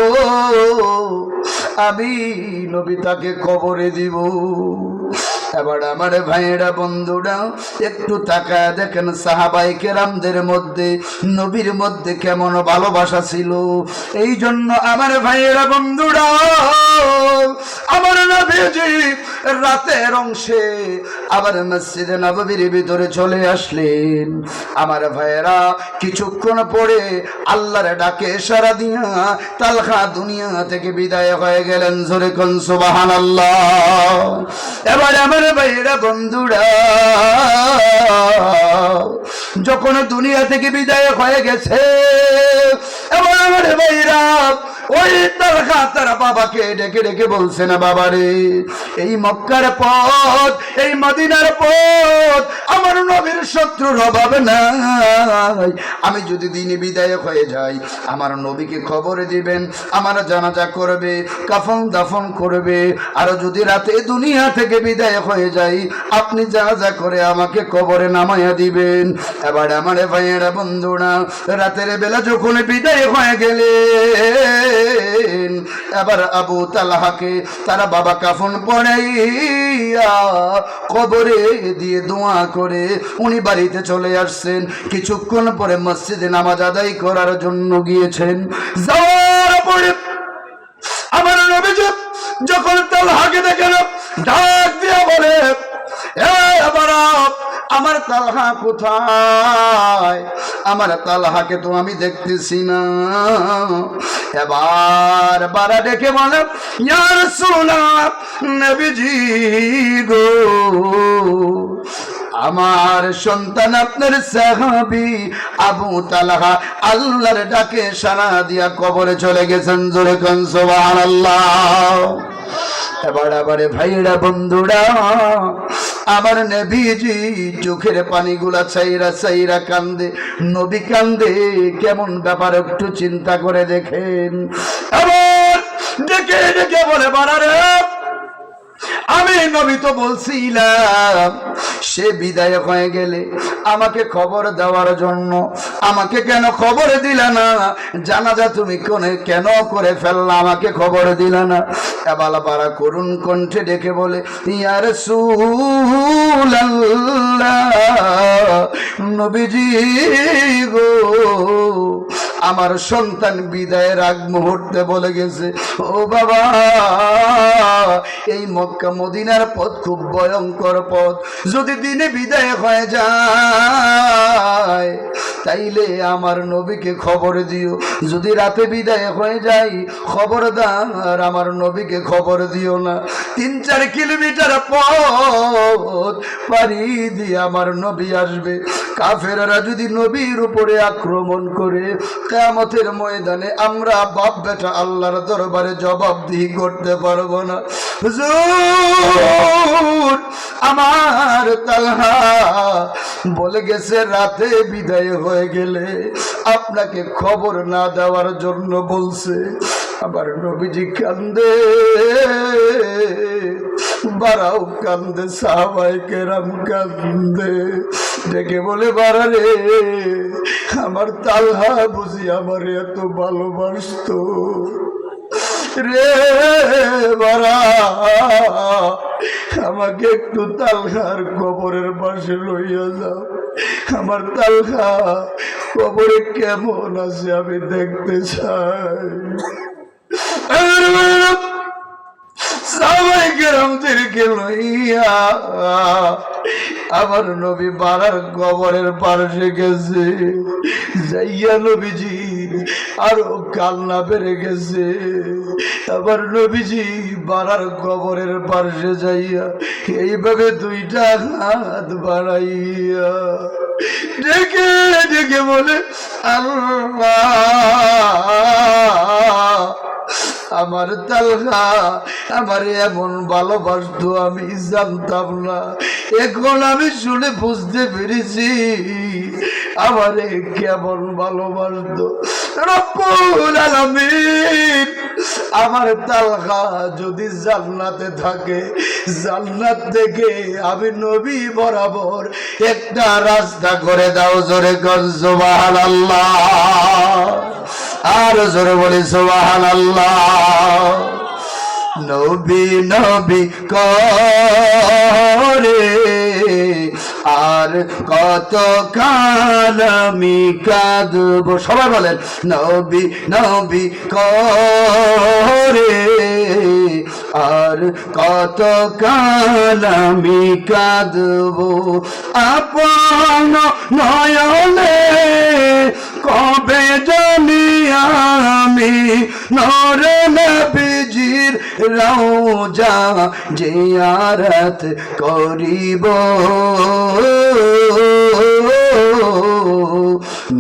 আমি নবী তাকে কবরে দিব। এবার আমার ভাইয়েরা বন্ধুরা একটু তাকায় দেখেন সাহাবায়ে কেরামদের মধ্যে নবীর মধ্যে কেমন ভালোবাসা ছিল। এই জন্য আমার ভাইয়েরা বন্ধুরা, আমার নবীজি রাতের অংশে আবার মসজিদে নববীর ভিতরে চলে আসলেন। আমার ভাইয়েরা কিছুক্ষণ পরে আল্লাহর ডাকে ইশারা দিয়া তালহা দুনিয়া থেকে বিদায় হয়ে গেলেন, জোরে কোন সুবহানাল্লাহ। এবার আমার ভাইয়েরা বন্ধুরা, যখন দুনিয়া থেকে বিদায় হয়ে গেছে, এবার আমার ভাইয়েরা ওই তালহা তার বাবাকে ডেকে ডেকে বলছে, না বাবা রে, এই মক্কার পথ, এই মদিনার পথ, আমার নবীর শত্রুর অভাব নাই, আমি যদি দিনে বিদায় হয়ে যাই, আমার নবীকে খবর দিবেন, আমার জানাজা করবে, কাফন দাফন করবে, আর যদি রাতে দুনিয়া থেকে বিদায় হয়ে যাই, আপনি জানাজা করে আমাকে কবরে নামাইয়া দিবেন। এবার আমার ভাইয়েরা বন্ধুরা রাতের বেলা যখন বিদায় হয়ে গেলেন, এবার আবু তালহাকে তারা বাবা কাফন পরাইয়া কবরে দিয়ে দোয়া করে উনি বাড়িতে চলে আসছেন। কিছুক্ষণ পরে মসজিদে নামাজ আদায় করার জন্য গিয়েছেন। যাওয়ার পরে আমার নবীজি যখন তালহাকে দেখেন, ডাক দিয়ে বলে, আমার তালহা কোথায়? আমার তালহাকে তো আমি দেখতেছি না। এবার বারা ডেকে বলে, ইয়া রাসূলুল্লাহ, নবীজি গো, আমার সন্তান আপনার সাহাবী আবু তালহা আল্লাহর ডাকে সাড়া দিয়া কবরে চলে গেছেন। জোরে কোন সুবহানাল্লাহ। এবারে ভাইরা বন্ধুরা, আমার নবীজি চোখের পানিগুলা চাইরা চাইরা কান্দে। নবী কান্দে কেমন ব্যাপার একটু চিন্তা করে দেখেন। আবার ডেকে ডেকে বলে, বাড়ারে আমি নবী তো বলছিলাম সে বিদায় হয়ে গেলে আমাকে খবর দেওয়ার জন্য, আমাকে কেন খবর দিলা না? জানাজা তুমি কেন করে ফেললা, আমাকে খবর দিলা না? এবালা পাড়া করুণ কণ্ঠে ডেকে বলে, ইয়া রাসূলুল্লাহ, নবীজি গো, আমার সন্তান বিদায়ের আগ মুহূর্তে বলে গেছে, ও বাবা, এই মক্কা মদিনার পথ খুব ভয়ঙ্কর পথ, যদি দিনে বিদায় হয়ে যায় তাইলে আমার নবীকে খবর দিও, যদি রাতে বিদায় হয়ে যাই খবরদার আমার নবীকে খবর দিও না। 3-4 কিলোমিটার পথ পাড়ি দিয়ে আমার নবী আসবে। কাফেররা যদি নবীর উপরে আক্রমণ করে কিয়ামতের ময়দানে আমরা বাপ বেটা আল্লাহর দরবারে জবাবদিহি করতে পারবো না। হুজুর, আমার তালহা বলে গেছে রাতে বিদায় হয়ে গেলে আপনাকে খবর না দেওয়ার জন্য বলছে। আবার নবীজি কান্দে, বাড়াও কান্দে, সাহাবায়ে কেরাম কান্দে, ডেকে বলে, বাড়ারে আমার তালহা বুঝি আমার এত ভালোবাসতো রে বাড়া, আমাকে একটু তালহার কবরের পাশে লইয়া যাও, আমার তালহা কবরে কেমন আছে আমি দেখতে চাই। সাহাবায়ে কেরামদেরকে লইয়া আমার নবী বাড়ার কবরের পাশে গেছে। যাইয়া নবীজি আরো কান্না বেড়ে গেছে। আবার নবীজি বাড়ার কবরের পাশে যাইয়া এইভাবে 2টা হাত বাড়াইয়া ডেকে ডেকে বলে, আল্লাহ, আমার তালহা আমার এমন ভালোবাসতো আমি জানতাম না, এখন আমি শুনে বুঝতে পেরেছি আমারে কেমন ভালোবাসতো। রব্বুল আলামিন আমার তালহা যদি জান্নাতে থাকে, জান্নাত থেকে আমি নবী বরাবর একটা রাস্তা করে দাও। জোরে কর সুবহানাল্লাহ, আর জোরে বলি সুবহানাল্লাহ। নবী নবী করে আর কত কাল আমি কাঁদব। সবাই বলেন, নবী নবী করে আর কত কাল আমি কাঁদব। আপন নয়নে কবে জানি আমি নূর নবীজির রওজা জিয়ারত করিব।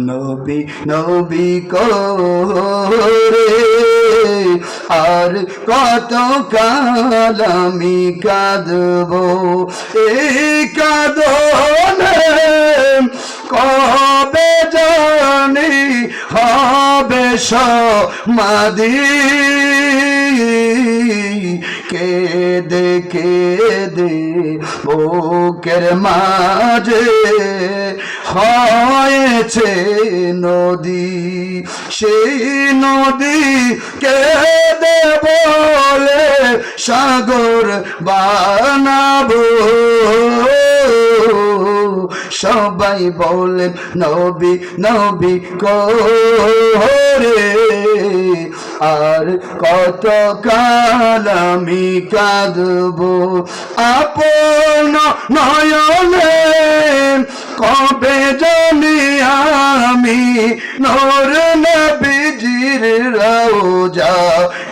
নবী নবী করে আর কত কাল আমি কাঁদব। এই কাঁদনে কবে জানি হবে সমাধি। কেঁদে কেঁদে বুকের মাঝে হয়েছে নদী, সেই নদী কেঁদে বলে সাগর বানাবো। সবাই বলেন, নবী নবী করে আর কত কাল আমি কাঁদব। আপন নয়নে কবে জানি আমি নূর নবীজির রওজা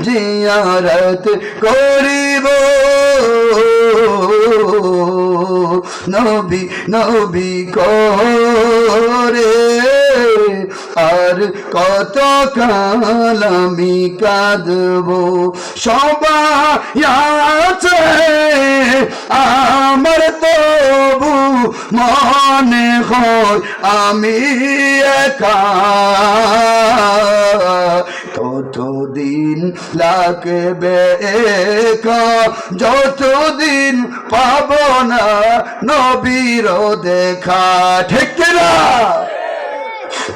জিয়ারত করিব। নবী নবী করে আর কত কাল আমি কাঁদবো সবাই আছে আমার তবু মনে হয় আমি একা কতদিন লাগবে একা যতদিন পাব না নবীর দেখা ঠিক না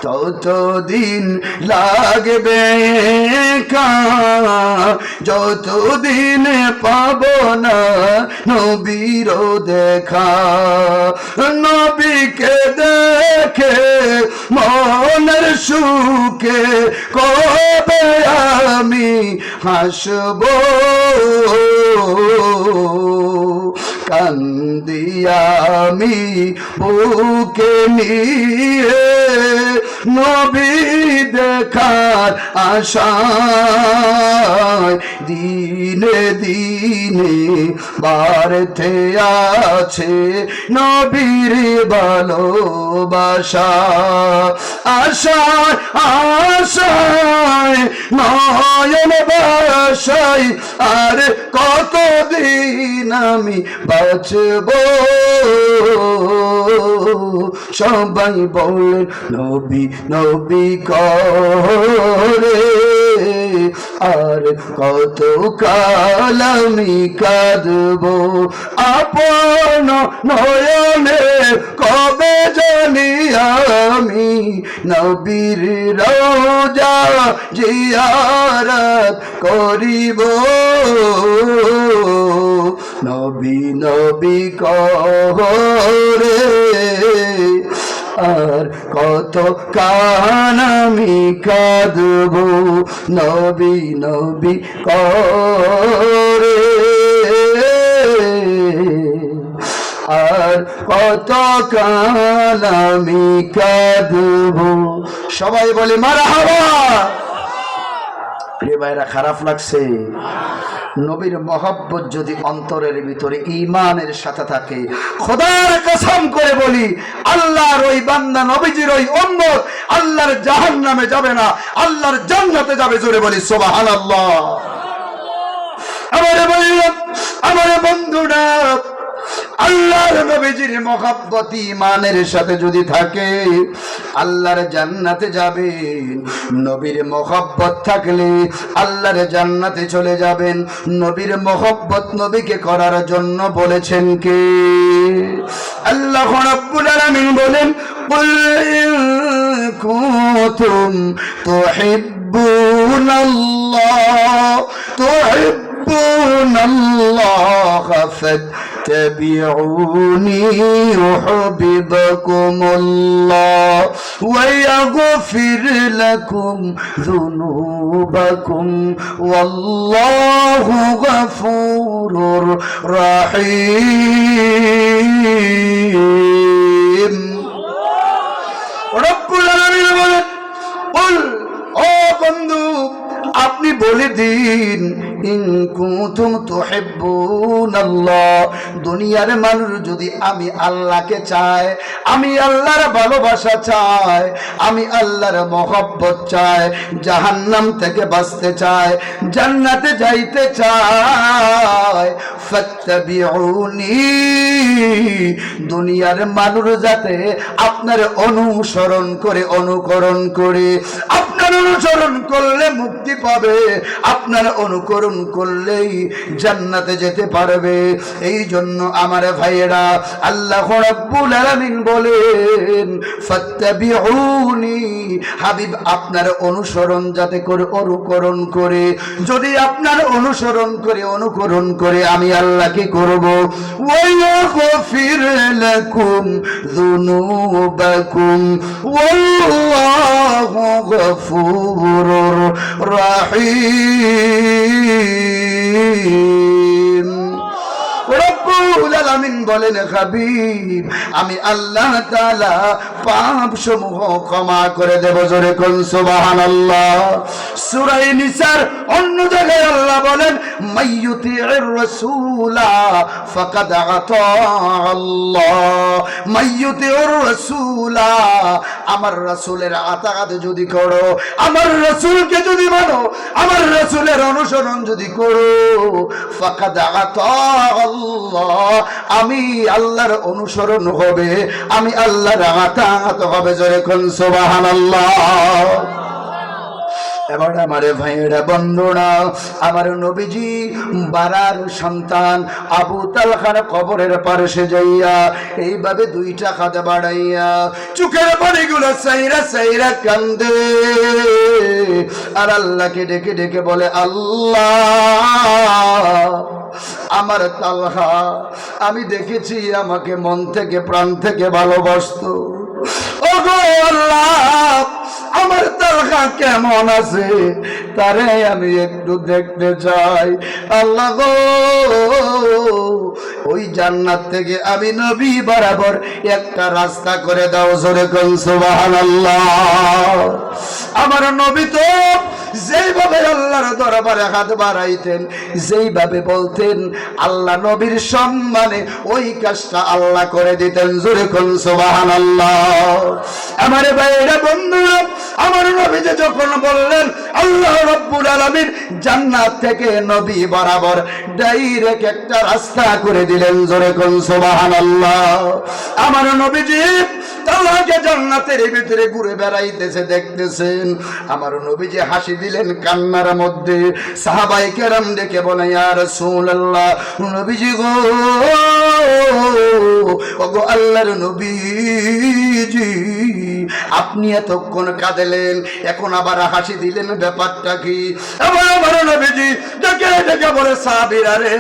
ততদিন লাগবে একা যতদিন পাব না নবীর দেখা নবীকে দেখে মনের সুখে কবে আমি হাসব কান্দি আমি বুকে নিয়ে নবী দেখার আশায় দিনে দিনে বাড়তে আছে নবীর ভালোবাসা আশায় আশায় নয়ন বাসায় আর কতদিন আমি বাঁচব সবাই বলেন নবী নবী করে আর কত কাল আমি কাঁদব আপন নয়নে কবে জানি আমি নবীর রওজা জিয়ারত করিব নবী নবী করে আর কত কাল আমি কাঁদব নবী নবী করে আর কত কাল আমি কাঁদব সবাই বলে মারহাবা রে ভাইরা খারাপ লাগছে নবীর মহব্বত যদি অন্তরের ভিতরে ঈমানের সাথে থাকে খোদার কসম করে বলি আল্লাহর ওই বান্দা নবীজির ওই উম্মত আল্লাহর জাহান্নামে যাবে না আল্লাহর জান্নাতে যাবে জোরে বলি সুবহানাল্লাহ আমার বন্ধুরা আল্লাহর নবীজির মহব্বত ঈমানের সাথে যদি থাকে আল্লাহর জান্নাতে যাবেন নবীর মহব্বত থাকলে আল্লাহর জান্নাতে চলে যাবেন নবীর মহব্বত নবীকে করার জন্য বলেছেন কে আল্লাহ রাব্বুল আলামিন বলেন কুল ইন কুনতুম তুহিব্বুনাল্লাহ তুহিব্বুনাল্লাহ فاتبعوني يحببكم الله ويغفر لكم ذنوبكم والله غفور رحيم رب العالمين قل ও বন্ধু আপনি বলে দিন ইন কুনতুম তুহিব্বুনাল্লাহ দুনিয়ার মানুষ যদি আমি আল্লাহকে চায় আমি আল্লাহর ভালোবাসা চাই আমি আল্লাহর মহব্বত চাই জাহান্নাম থেকে বাঁচতে চাই জান্নাতে যাইতে চাই ফাত্তাবিউনি দুনিয়ার মানুষ যাতে আপনার অনুসরণ করে অনুকরণ করে আপনার অনুসরণ করলে মুক্তি পাবে আপনার অনুকরণ করলেই জান্নাতে যেতে পারবে এই জন্য আমার ভাইয়েরা আল্লাহ রাব্বুল আলামিন বলেন ফাত্তাবিউনি হাবিব আপনার অনুসরণ যাতে করে অনুকরণ করে যদি আপনার অনুকরণ করে আমি আল্লাহ কি করব ওয়াগফির লাকুম যুনুবাকুম ওয়াল্লাহু গফুরুর রাহিম রব্বুল আলামিন বলেন হাবিব আমি আল্লাহ তাআলা পাপ সমূহ ক্ষমা করে দেব। জোরে কোন সুবহানাল্লাহ। সূরা নিসার অন্য জায়গায় আল্লাহ বলেন মাইয়ুতির রাসূলা ফাকাদ আতা আল্লাহ। মাইয়ুতির রাসূলা আমার রাসূলের আতাআত যদি করো, আমার রাসূলকে যদি মানো, আমার রাসূলের অনুসরণ যদি করো, ফাকাদ আতা আল্লাহ আমি আল্লাহর অনুসরণ হবে, আমি আল্লাহর আতাআত হবে। জোরে কোন সুবহানাল্লাহ। এবার আমার ভাইয়েরা বন্ধুরা, আমার নবীজি বারার সন্তান আবু তালহার কবরের পাশে যাইয়া এইভাবে দুইটা কাঁধে বাড়াইয়া চোখের পানিগুলো সাইরা সাইরা কান্দে আর আল্লাহকে ডেকে ডেকে বলে আল্লাহ আমার তালহা আমি দেখেছি আমাকে মন থেকে প্রাণ থেকে ভালোবাসতো। ওগো আল্লাহ আমার তালহা কেমন আছে তারে আমি একটু দেখতে চাই। আল্লাহ গো ওই জান্নাত থেকে আমি নবী বরাবর একটা রাস্তা করে দাও। জোরে কোন সুবহানাল্লাহ। আমার নবী তো যেইভাবে আল্লাহর দরবারে হাত বাড়াইতেন, যেইভাবে বলতেন আল্লাহ নবীর সম্মানে ওই কাজটা আল্লাহ করে দিতেন। জোরে কোন সুবহানাল্লাহ। আমার ভাইরা বন্ধুরা, আমার নবীজি যখন বললেন আল্লাহ রাব্বুল আলামিন জান্নাত থেকে নবী বরাবর ডাইরেক্ট একটা রাস্তা করে দিলেন। জোরে কোন সুবহানাল্লাহ। আমার নবীজি তাআলাকে জান্নাতের ভিতরে ঘুরে বেড়াইতেছে দেখতেছেন। আমার নবীজি হাসি দিলেন কান্নার মধ্যে। সাহাবায়ে কেরাম ডেকে বলে ইয়া রাসূলুল্লাহ, নবীজি গো ওগো আল্লাহর নবীজি আপনি এতক্ষণ কাঁদলেন, এখন আবার হাসি দিলেন, ব্যাপারটা কি? এবার আমার নবীজি ডেকে ডেকে বলে সাহাবীরা রে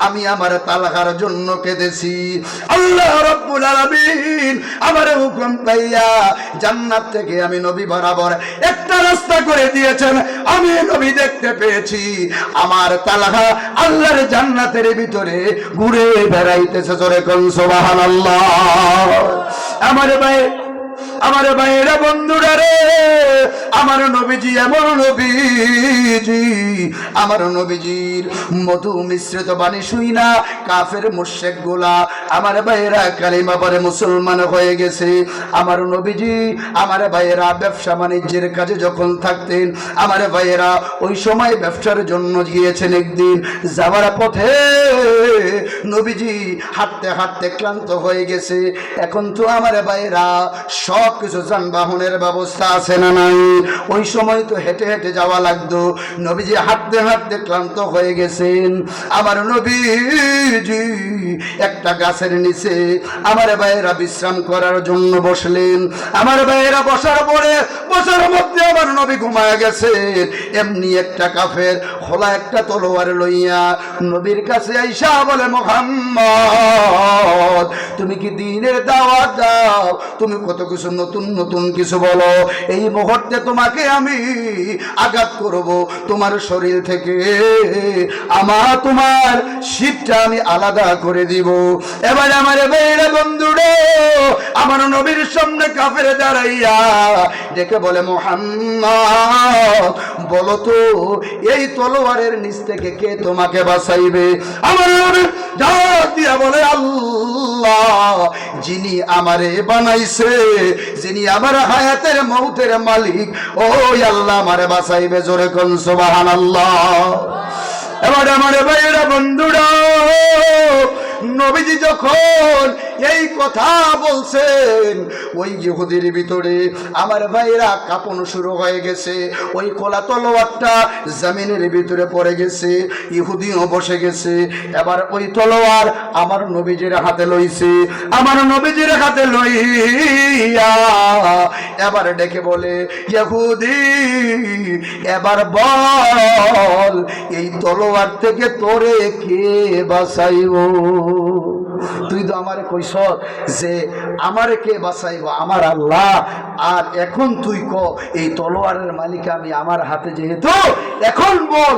আমি আমার তালহার জন্য কেঁদেছি। আল্লাহ রাব্বুল আলামিন আমার হুকুম পাইয়া জান্নাত থেকে আমি নবী বরাবর একটা রাস্তা করে দিয়েছেন। আমি নবী দেখতে পেয়েছি আমার তালহা আল্লাহর জান্নাতের ভিতরে ঘুরে বেড়াইতেছে। জোরে কোন সুবহানাল্লাহ। আমার ভাইয়েরা বন্ধুরা রে, আমার নবীজি এমন নবীজি, আমার নবীজির মধু মিশ্রিত বাণী শুই না কাফের মুশরিক গুলা আমার ভাইয়েরা কালিমা পড়ে মুসলমান হয়ে গেছে। আমার নবীজি আমার ভাইয়েরা ব্যবসা বাণিজ্যের কাজে যখন থাকতেন, আমার ভাইয়েরা ওই সময় ব্যবসার জন্য গিয়েছেন। একদিন যাওয়ার পথে নবীজি হাঁটতে হাঁটতে ক্লান্ত হয়ে গেছে। এখন তো আমার ভাইয়েরা সব কিছু যানবাহনের ব্যবস্থা আছে না নাই? ওই সময় তো হেঁটে হেঁটে যাওয়া লাগতো। নবীজি হাঁটতে হাঁটতে ক্লান্ত হয়ে গেছেন। আমার নবীজি একটা গাছের নিচে আমার ভাইয়েরা বিশ্রাম করার জন্য বসলেন। আমার ভাইয়েরা বসার মধ্যে আমার নবী ঘুমায় গেছে। এমনি একটা কাফের খোলা একটা তলোয়ার লইয়া নবীর কাছে আইসা বলে মুহাম্মদ তুমি কি দ্বীনের দাওয়াত দাও? তুমি কত কিছু নতুন নতুন কিছু বলো, এই মুহূর্তে তোমাকে আমি আঘাত করব, তোমার শরীর থেকে তোমার শীতটা আমি আলাদা করে দিব। এবার আমার ভাইরা বন্ধুরা আমার নবীর সামনে কাফের দাঁড়াইয়া ডেকে বলে মুহাম্মদ বলো তো এই তলোয়ারের নিচ থেকে কে তোমাকে বাঁচাইবে? আমার নবী ডাক দিয়া বলে আল্লাহ যিনি আমারে বানাইছে, যিনি আমার হায়াতের মৌতের মালিক, ওই আল্লাহ আমারে বাঁচাইবে। জোরে কোন সুবহানাল্লাহ। এবার আমার ভাইয়েরা বন্ধুরা নবীজি যখন এই কথা বলছেন ওই ইহুদির ভিতরে আমার ভাইয়েরা কাঁপন শুরু হয়ে গেছে। ওই খোলা তলোয়ারটা জমিনের ভিতরে পড়ে গেছে, ইহুদিও বসে গেছে। এবার ওই তলোয়ার আমার নবীজির হাতে লইছে। আমার নবীজির হাতে লইয়া এবার ডেকে বলে ইহুদি এবার বল এই তলোয়ার থেকে তোরে কে বাঁচাইব? তুই তো আমারে কইস যে আমারে কে বাঁচাইব? আমার আল্লাহ। আর এখন তুই ক এই তলোয়ারের মালিক আমি, আমার হাতে যেহেতু, এখন বল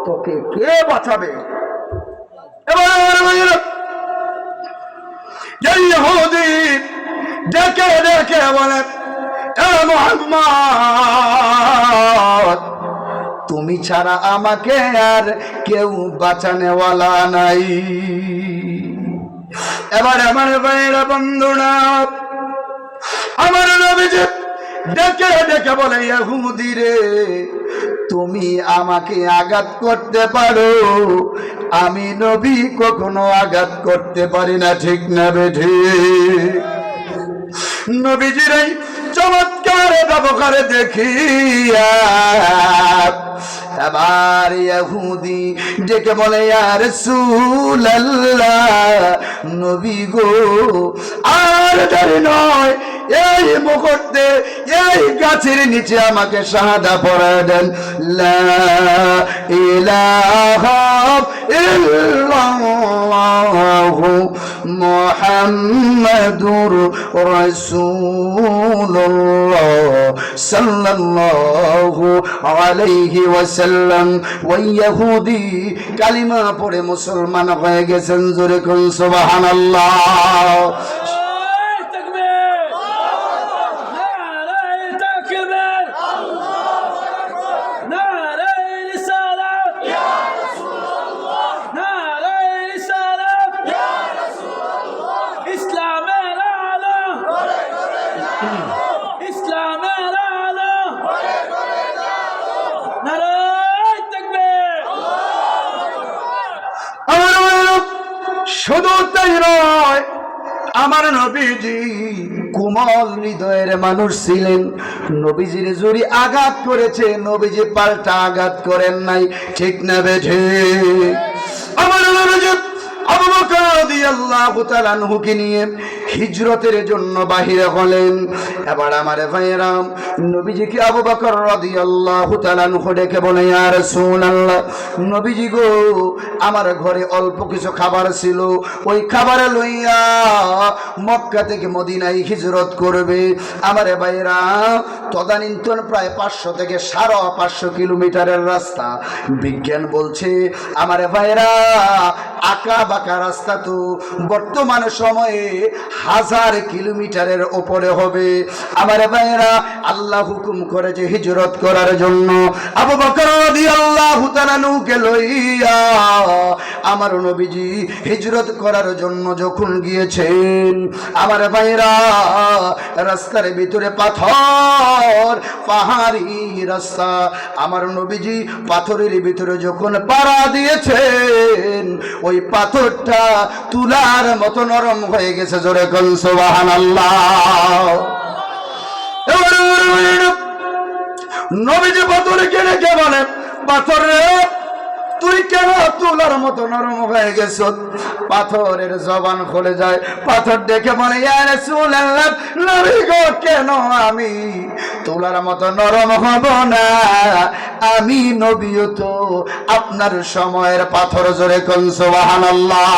তোকে কে বাঁচাবে? এবার এই ইহুদি ডেকে ডেকে বলে, এ মুহাম্মদ, তুমি ছাড়া আমাকে আর কেউ বাঁচানেওয়ালা নাই। এবার আমার ভাইয়েরা বন্ধুরা, আমার নবীজি ডেকে ডেকে বলে, ইহুদি রে, তুমি আমাকে আঘাত করতে পারো, আমি নবী কখনো আঘাত করতে পারি না, ঠিক না বেঠি? নবীজির এই চমৎকার ব্যবহার দেখিয়া এবার ইহুদি ডেকে বলে, ইয়া রাসূলুল্লাহ, নবী গো, আর দেরি নয়, এই মুহূর্তে এই গাছের নিচে আমাকে শাহাদা পড়ায় দেন, লা ইলাহা ইল্লাল্লাহু মুহাম্মাদুর রাসূলুল্লাহ সাল্লাল্লাহু আলাইহি ওয়াসাল্লাম। ওই ইহুদি কালিমা পড়ে মুসলমান হয়ে গেছেন। জোরে কোন সুবহানাল্লাহ। শুধু তাই নয়, আমার নবীজি কোমল হৃদয়ের মানুষ ছিলেন। নবীজির জুরি আঘাত করেছে, নবীজি পাল্টা আঘাত করেন নাই, ঠিক না বেঠে? আমার নবীজি আবু বকর রাদিয়াল্লাহু তাআলা আনহুকে নিয়ে হিজরতের জন্য বাহিরে হলেন। এবার আমার ভাইয়েরা, নবীজিকে আবু বকর রাদিয়াল্লাহু তাআলা আনহু ডেকে বলে, ইয়া রাসূলুল্লাহ, নবীজি গো, আমার ঘরে অল্প কিছু খাবার ছিল, ওই খাবার লইয়া মক্কা থেকে মদিনায় হিজরত করবে। আমার ভাইয়েরা, তদানীন্তন প্রায় 500 থেকে 550 কিলোমিটারের রাস্তা। বিজ্ঞান বলছে আমার ভাইয়েরা, আঁকা বাঁকা রাস্তা তো বর্তমান সময়ে 1000 কিলোমিটারের উপরে হবে। আমার ভাইয়েরা, আল্লাহ হুকুম করেছে হিজরত করার জন্য। আবু বকর রাদিয়াল্লাহু তাআলা আনহুকে লইয়া আমার নবীজি হিজরত করার জন্য যখন গিয়েছেন, আমার ভাইয়েরা, রাস্তার ভিতরে পাথর, পাহাড়ি রাস্তা। আমার নবীজি পাথরের ভিতরে যখন পাড়া দিয়েছেন, ওই পাথরটা তুলার মতো নরম হয়ে গেছে। জোরে কোন সুবহানাল্লাহ। নবীজি পাথরে কেড়ে কে বলে, পাথর রে, তুই কেন তুলার মতো নরম হয়ে গেছ? পাথরের জবান খুলে যায়। পাথর দেখে বলে, ইয়া রাসূলুল্লাহ, নবী গো, কেন আমি তুলার মতো নরম হব না? আমি নবীও তো আপনার সময়ের পাথর। জোরে কোন সুবহানাল্লাহ।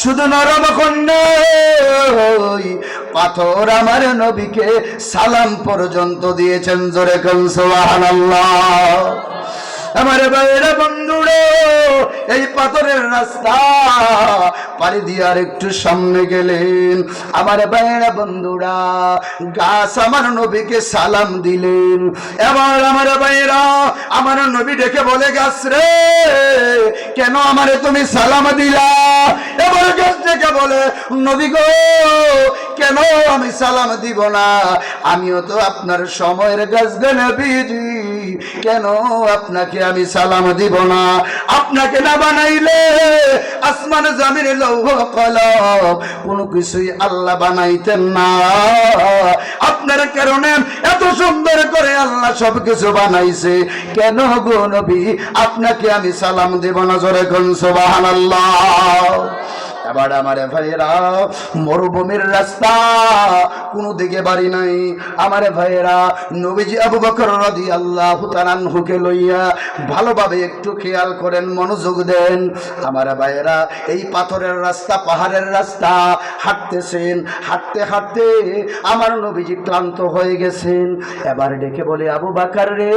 শুধু নরম নয়, পাথর আমার নবীকে সালাম পর্যন্ত দিয়েছেন। জোরে কোন সুবহানাল্লাহ। আমার ভাইয়েরা বন্ধুরা, এই পাথরের রাস্তা পাড়ি দিয়ে আর একটু সামনে গেলেন। আমার ভাইয়েরা বন্ধুরা, গাছ আমার নবীকে সালাম দিলেন। এবার আমার ভাইয়েরা, আমার নবী ডেকে বলে, গাছ রে, কেন আমারে তুমি সালাম দিলা? এবার গাছ ডেকে বলে, নবী গো, কেন আমি সালাম দিব না? আমিও তো আপনার সময়ের গাছ গো নবীজি, কেন আপনাকে আমি সালাম দিব না? আপনাকে না বানাইলে আসমান জমিন লৌহ কলম কোনো কিছুই আল্লাহ বানাইতেন না। আপনার কারণে এত সুন্দর করে আল্লাহ সবকিছু বানাইছে, কেন গো নবী আপনাকে আমি সালাম দিব না? জোরে কোন সুবহানাল্লাহ। এবার আমার ভাইয়েরা, মরুভূমির রাস্তা, কোনো দিকে বাড়ি নাই। আমার ভাইয়েরা, নবীজি আবু বকর রাদিয়াল্লাহু তাআলা আনহুকে লইয়া ভালোভাবে একটু খেয়াল করেন, মনোযোগ দেন। আমার ভাইয়েরা, এই পাথরের রাস্তা, পাহাড়ের রাস্তা হাঁটতেছেন। হাঁটতে হাঁটতে আমার নবীজি ক্লান্ত হয়ে গেছেন। এবার ডেকে বলে, আবু বকর রে,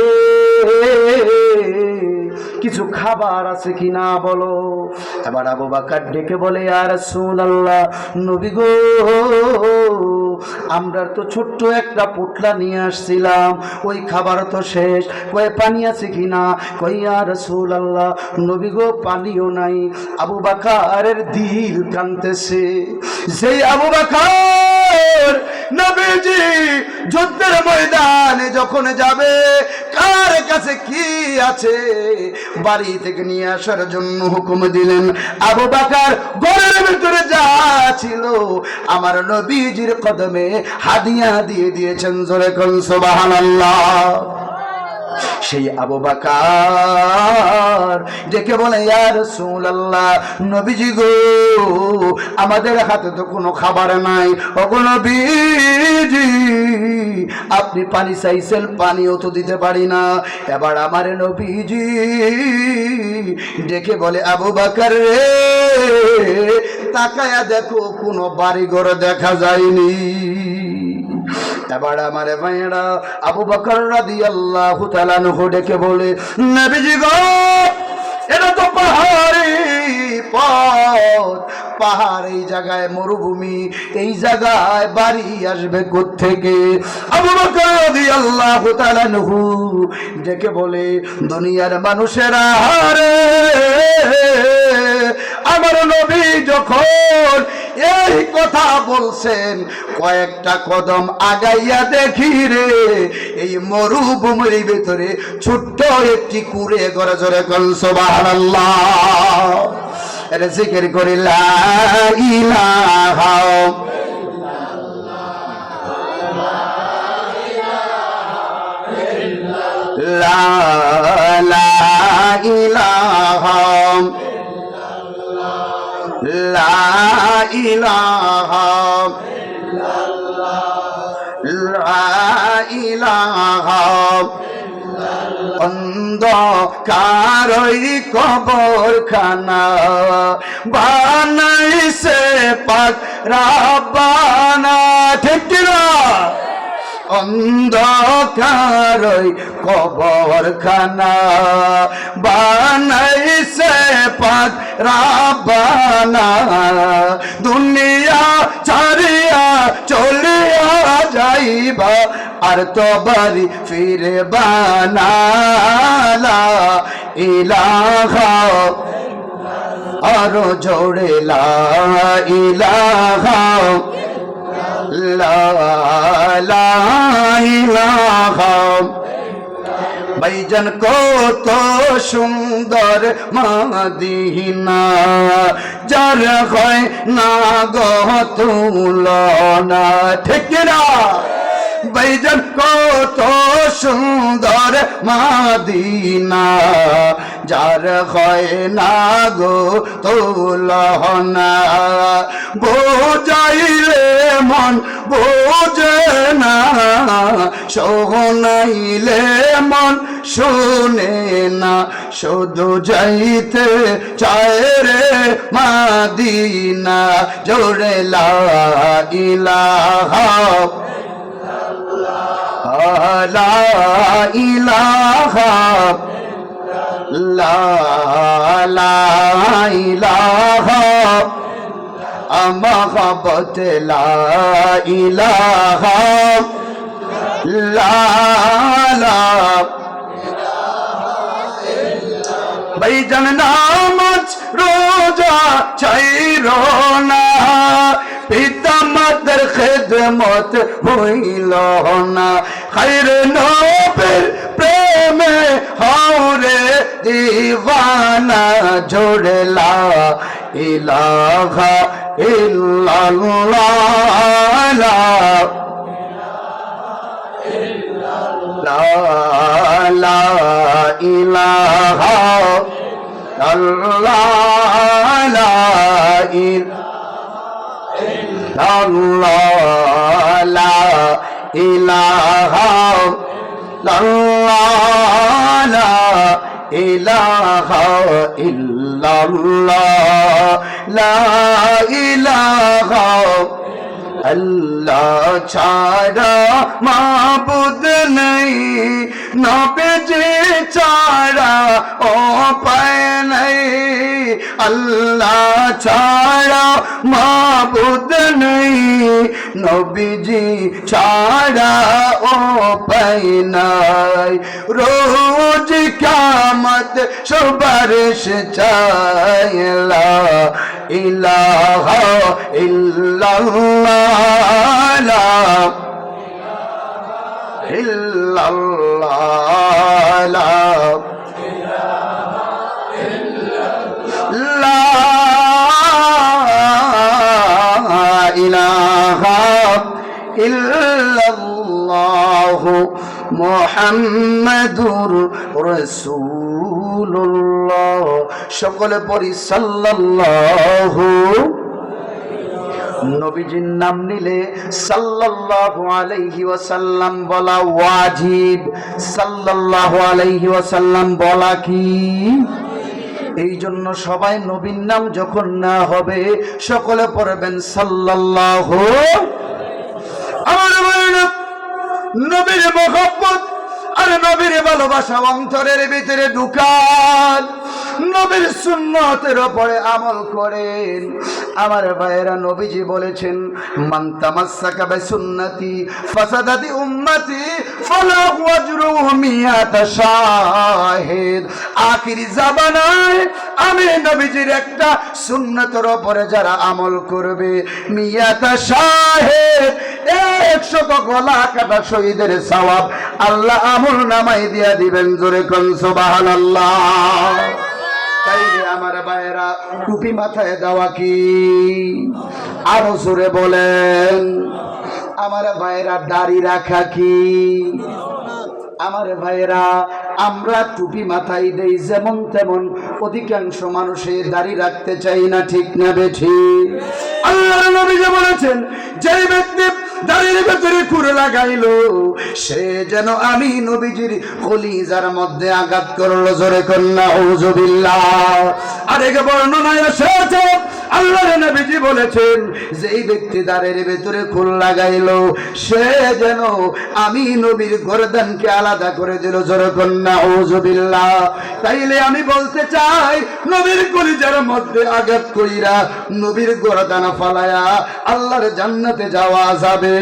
কিছু খাবার আছে কিনা বলো। এবার আবু বকর ডেকে বলে, ইয়া রাসূলুল্লাহ, নবী গো, আমরা তো ছোট্ট একটা পোটলা নিয়ে আসছিলাম, ওই খাবার তো শেষ, কয়ে পানি আছে কিনা? কই ইয়া রাসূলুল্লাহ, নবী গো, পানিও নাই। আবু বকরের দিল কাঁদতেছে। সেই আবু বকর নবীজি যুদ্ধের ময়দানে যখন যাবে, কার কাছে কি আছে বাড়ি থেকে নিয়ে আসার জন্য হুকুম দিলেন। আবু বকর ঘরের ভিতরে যা ছিল আমার নবীজির কদমে হাদিয়া দিয়ে দিয়েছেন। জোরে কোন সুবহানাল্লাহ। সেই আবু বকর ডেকে বলে, ইয়া রাসূলুল্লাহ, নবীজি গো, আমাদের হাতে তো কোনো খাবার নাই। ওগো নবীজি, আপনি পানি চাইছেন, পানিও তো দিতে পারি না। এবার আমার নবীজি ডেকে বলে, আবু বকর রে, তাকায়া দেখো, কোনো বাড়িঘর দেখা যায়নি। এবার আমার ভাইয়েরা আবু বকর রাদিয়াল্লাহু তাআলা আনহু ডেকে বলে, নবীজি গো, এটা তো পাহাড়ি পথ, পাহাড়, এই জায়গায় মরুভূমি, এই জায়গায় বাড়ি আসবে কোত্থেকে? আবু বকর রাদিয়াল্লাহু তাআলা আনহু ডেকে বলে, দুনিয়ার মানুষেরা রে, আমার নবী যখন এই কথা বলছেন, কয়েকটা কদম আগাইয়া দেখি রে, এই মরুভূমির ভিতরে ছোট্ট একটি কুঁড়ে ঘরে। জোরে কোন সুবহানাল্লাহ। এটা জিকির করি, লা ইলাহা লা ইলাহা লা ইলাহা লা ইলাহা। অন্ধকারই কবরখানা বানাইছে পাক রাব্বানা। ঠিক না? অন্ধকারই কবরখানা বানাইছে পাক রাব্বানা। দুনিয়া ছাড়িয়া চলিয়া যাইবা, আর তো বাড়ি ফিরে বানালা। ইলাহা, আরো জোরে লা ইলাহা লা ইলাহা। ভাইজান কত সুন্দর মদিনা, যার হয় না গো তুলনা। ঠিক না? ভাইজান কত সুন্দর মদিনা, যার হয় না গো তুলনা। বোঝাইলে মন বোঝে না, শোনাইলে মন শোনে না, শুধু যাইতে চায় রে মদিনা। জোরে লা ইলাহা লা ইলাহা লা ইলাহা মহব্বত লা ইলাহা লা ভাইজান নামাজ রোজা ছাইরো না, পিতা মাতার খেদমত হইল না। খাইর নবীর প্রেমে হরে দিওয়ানা। জোরে লা ইলাহা ইল্লাল্লাহ লা ইলাহা ইল্লাল্লাহ লা ইলাহা ইলাহা ইল্লাল্লাহ লা ইলাহা আল্লাহ ছাড়া মাবুদ নেই, নবীজি ছাড়া ও পায় নাই, আল্লাহ ছাড়া মাবুদ নেই, নবীজি ছাড়া ও পায় নাই। রোজ কিয়ামত সুপারিশ চাই, লা ইলাহা ইল্লাল্লাহ, লা ইল্লাল্লাহ, লা ইলাহা ইল্লাল্লাহ মুহাম্মাদুর রাসূলুল্লাহ। সকলে পড়ি সাল্লাল্লাহু। নবীজির নাম নিলে সাল্লাল্লাহু আলাইহি ওয়াসাল্লাম বলা ওয়াজিব, সাল্লাল্লাহু আলাইহি ওয়াসাল্লাম বলা কি? এই জন্য সবাই নবীর নাম যখন না হবে সকলে পড়বেন সাল্লাল্লাহু। আমার নবীর মহব্বত আর নবীর ভালোবাসা অন্তরের ভিতরে ঢুকান, নবীর সুন্নতের উপরে আমল করেন। আমার ভাইয়েরা, নবীজি বলেছেন, মান তামাসসাকা বিসুন্নতি ফাসাদাতি উম্মতি ফালাহু আজরুহু মিয়াতা শাহিদ। আখির জামানায় আমি নবীজির একটা সুন্নতের উপরে যারা আমল করবে, মিয়াতা শাহিদ, 100 গলা কাটা শহীদের সওয়াব আল্লাহ আমল নামায় দিয়া দিবেন। জোরে কোন সুবহানাল্লাহ। তাইলে আমার ভাইয়েরা, টুপি মাথায় দেওয়া কি? আরো জোরে বলেন। আমার ভাইয়েরা, দাড়ি রাখা কি? আমার ভাইয়েরা, আমরা টুপি মাথায় দেই যেমন তেমন, অধিকাংশ মানুষের দাড়ি রাখতে চাই না, ঠিক না বেঠিক? আল্লাহর নবী যে বলেছেন, যে ব্যক্তি দাড়ির ভেতরে খুরে লাগাইলো সে যেন আমি নবীজির কলিজার মধ্যে আঘাত করলো। জোরে কন্যা আউযুবিল্লাহ। আরেক বর্ণনায় এসেছে, আল্লাহর নবীজি বলেছেন, যেই ব্যক্তি দাড়ির ভেতরে খুর লাগাইলো সে যেন আমি নবীর গর্দানকে আলাদা করে দিল। জোরে কন্যা আউযুবিল্লাহ। তাইলে আমি বলতে চাই, নবীর কলিজার মধ্যে আঘাত কইরা নবীর গর্দান ফালায়া আল্লাহর জান্নাতে যাওয়া যাবে?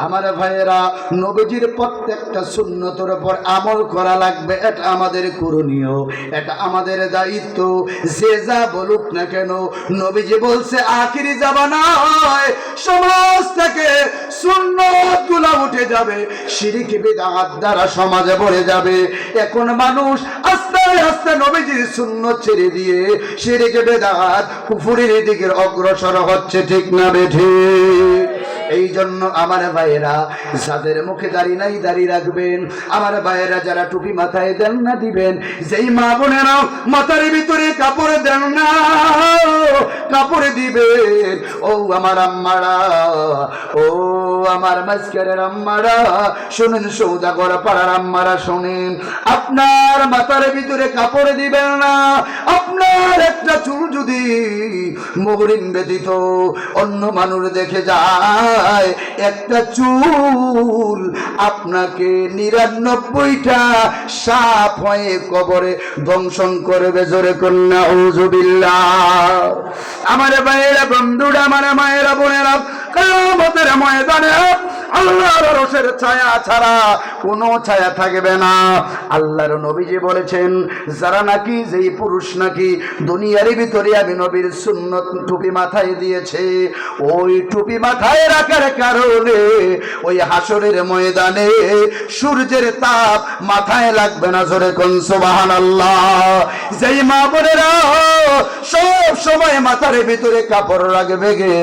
আমার ভাইয়েরা, নবীজির প্রত্যেকটা সুন্নতের উপর আমল করা লাগবে। এটা আমাদের করণীয়, এটা আমাদের দায়িত্ব। যে যা বলুক না কেন, নবীজি বলছে আখিরি জামানায় সমাজ থেকে সুন্নতগুলো উঠে যাবে, শিরক বিদআত দ্বারা সমাজে ভরে যাবে। এখন মানুষ আস্তে আস্তে নবীজির সুন্নত ছেড়ে দিয়ে শিরক বিদআত কুফরের দিকে অগ্রসর হচ্ছে, ঠিক না বেঠিক? এই জন্য আমার ভাইয়েরা, যাদের মুখে দাড়ি নাই দাড়ি রাখবেন। আমার ভাইয়েরা, যারা টুপি মাথায় দেন না দিবেন। যেই মা বোনেরা মাথার ভিতরে কাপড় দেন না, কাপড় দিবেন। ও আমার আম্মারা, ও আমার মাঝখানের আম্মারা শুনেন, সৌদাগর পাড়ার আম্মারা শুনেন, আপনার মাথার ভিতরে কাপড় দিবেন না। আপনার একটা চুল যদি মুহরিম ব্যতীত অন্য মানুষ দেখে যায়, একটা চুল আপনাকে 99টা সাপ হয়ে কবরে দংশন করবে। জোরে কন্যা আউযুবিল্লাহ। আমার ভাইয়েরা, বন্ধুরা, আমার মায়েরা, বোনেরা, কিয়ামতের ময়দানে আল্লাহর আরশের ছায়া ছাড়া কোনো ছায়া থাকবে না। আল্লাহর নবীজি বলেছেন, যারা নাকি, যেই পুরুষ নাকি দুনিয়ার ভিতরে আমি নবীর সুন্নত টুপি মাথায় দিয়েছে, ওই টুপি মাথায় রাখার কারণে ওই হাসরের ময়দানে সূর্যের তাপ মাথায় লাগবে না। জোরে কোন সুবহানাল্লাহ। যেই মা বোনেরা সব সময় মাথার ভিতরে কাপড় রাখবে গে,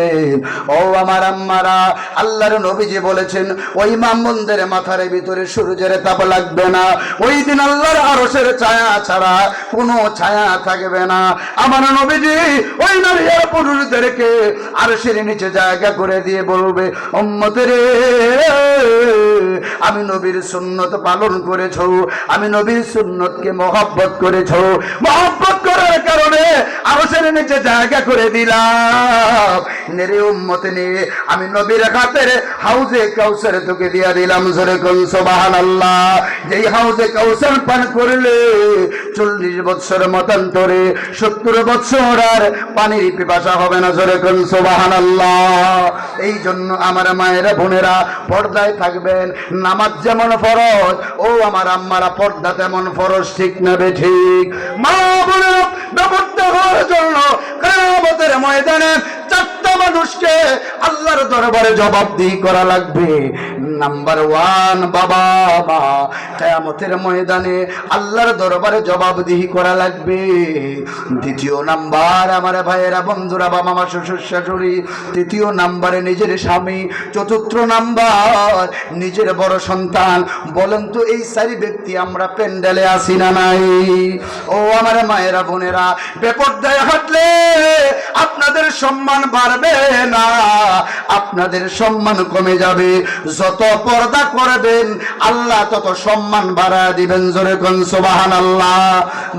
ও আমার আম্মারা, আল্লাহর নবীজি বলেছেন, ওই মা বোনদের মাথার ভিতরে সূর্যের তাপ লাগবে না। ওই দিন আল্লাহর আরশের ছায়া ছাড়া কোনো ছায়া থাকবে না। আমার নবীজি ওই নারী আর পুরুষদেরকে আরশের নিচে জায়গা করে দিয়ে বলবে, উম্মতেরে, আমি নবীর সুন্নত পালন করেছো, আমি নবীর সুন্নতকে মহব্বত করেছো। মহব্বত করার কারণে আরশের নিচে জায়গা করে দিলাম। নেরে উম্মত নিয়ে আমি নবীর হাতের হাউজে কাউসার তোকে দিয়া দিলাম। জোরে কোন সুবহানাল্লাহ। যেই হাউজে কাউসার পান করলে 40 বছর মতান্তরে 70 বছর আর পানির পিপাসা হবে না। জোরে কোন সুবহানাল্লাহ। এই জন্য আমার মায়েরা বোনেরা পর্দায় থাকবেন। নামাজ যেমন ফরজ, ও আমার আম্মারা পর্দা তেমন ফরজ, ঠিক না বেঠিক? মা বোনেরা ব্যবস্থা হওয়ার জন্য কিয়ামতের ময়দানে 4টা মানুষকে আল্লাহর দরবারে জবাবদিহি করা লাগবে। নাম্বার 1 বাবা মা, কিয়ামতের ময়দানে আল্লাহর দরবারে জবাবদিহি করা লাগবে। দ্বিতীয় নাম্বার আমার ভাইয়েরা বন্ধুরা বাবা মা শ্বশুর শাশুড়ি। তৃতীয় নাম্বারে নিজের স্বামী। চতুর্থ নাম্বার নিজের বড় সন্তান। বলেন তো এই 4 ব্যক্তি আমরা প্যান্ডেলে আসি না নাই? ও আমার মায়েরা বোনেরা, বেপরদায় হাঁটলে আপনাদের সম্মান বাড়বে না, আপনাদের সম্মান কমে যাবে। যত পর্দা করবেন আল্লাহ তত সম্মান বাড়ায় দিবেন। জোরে কোন সুবহানাল্লাহ।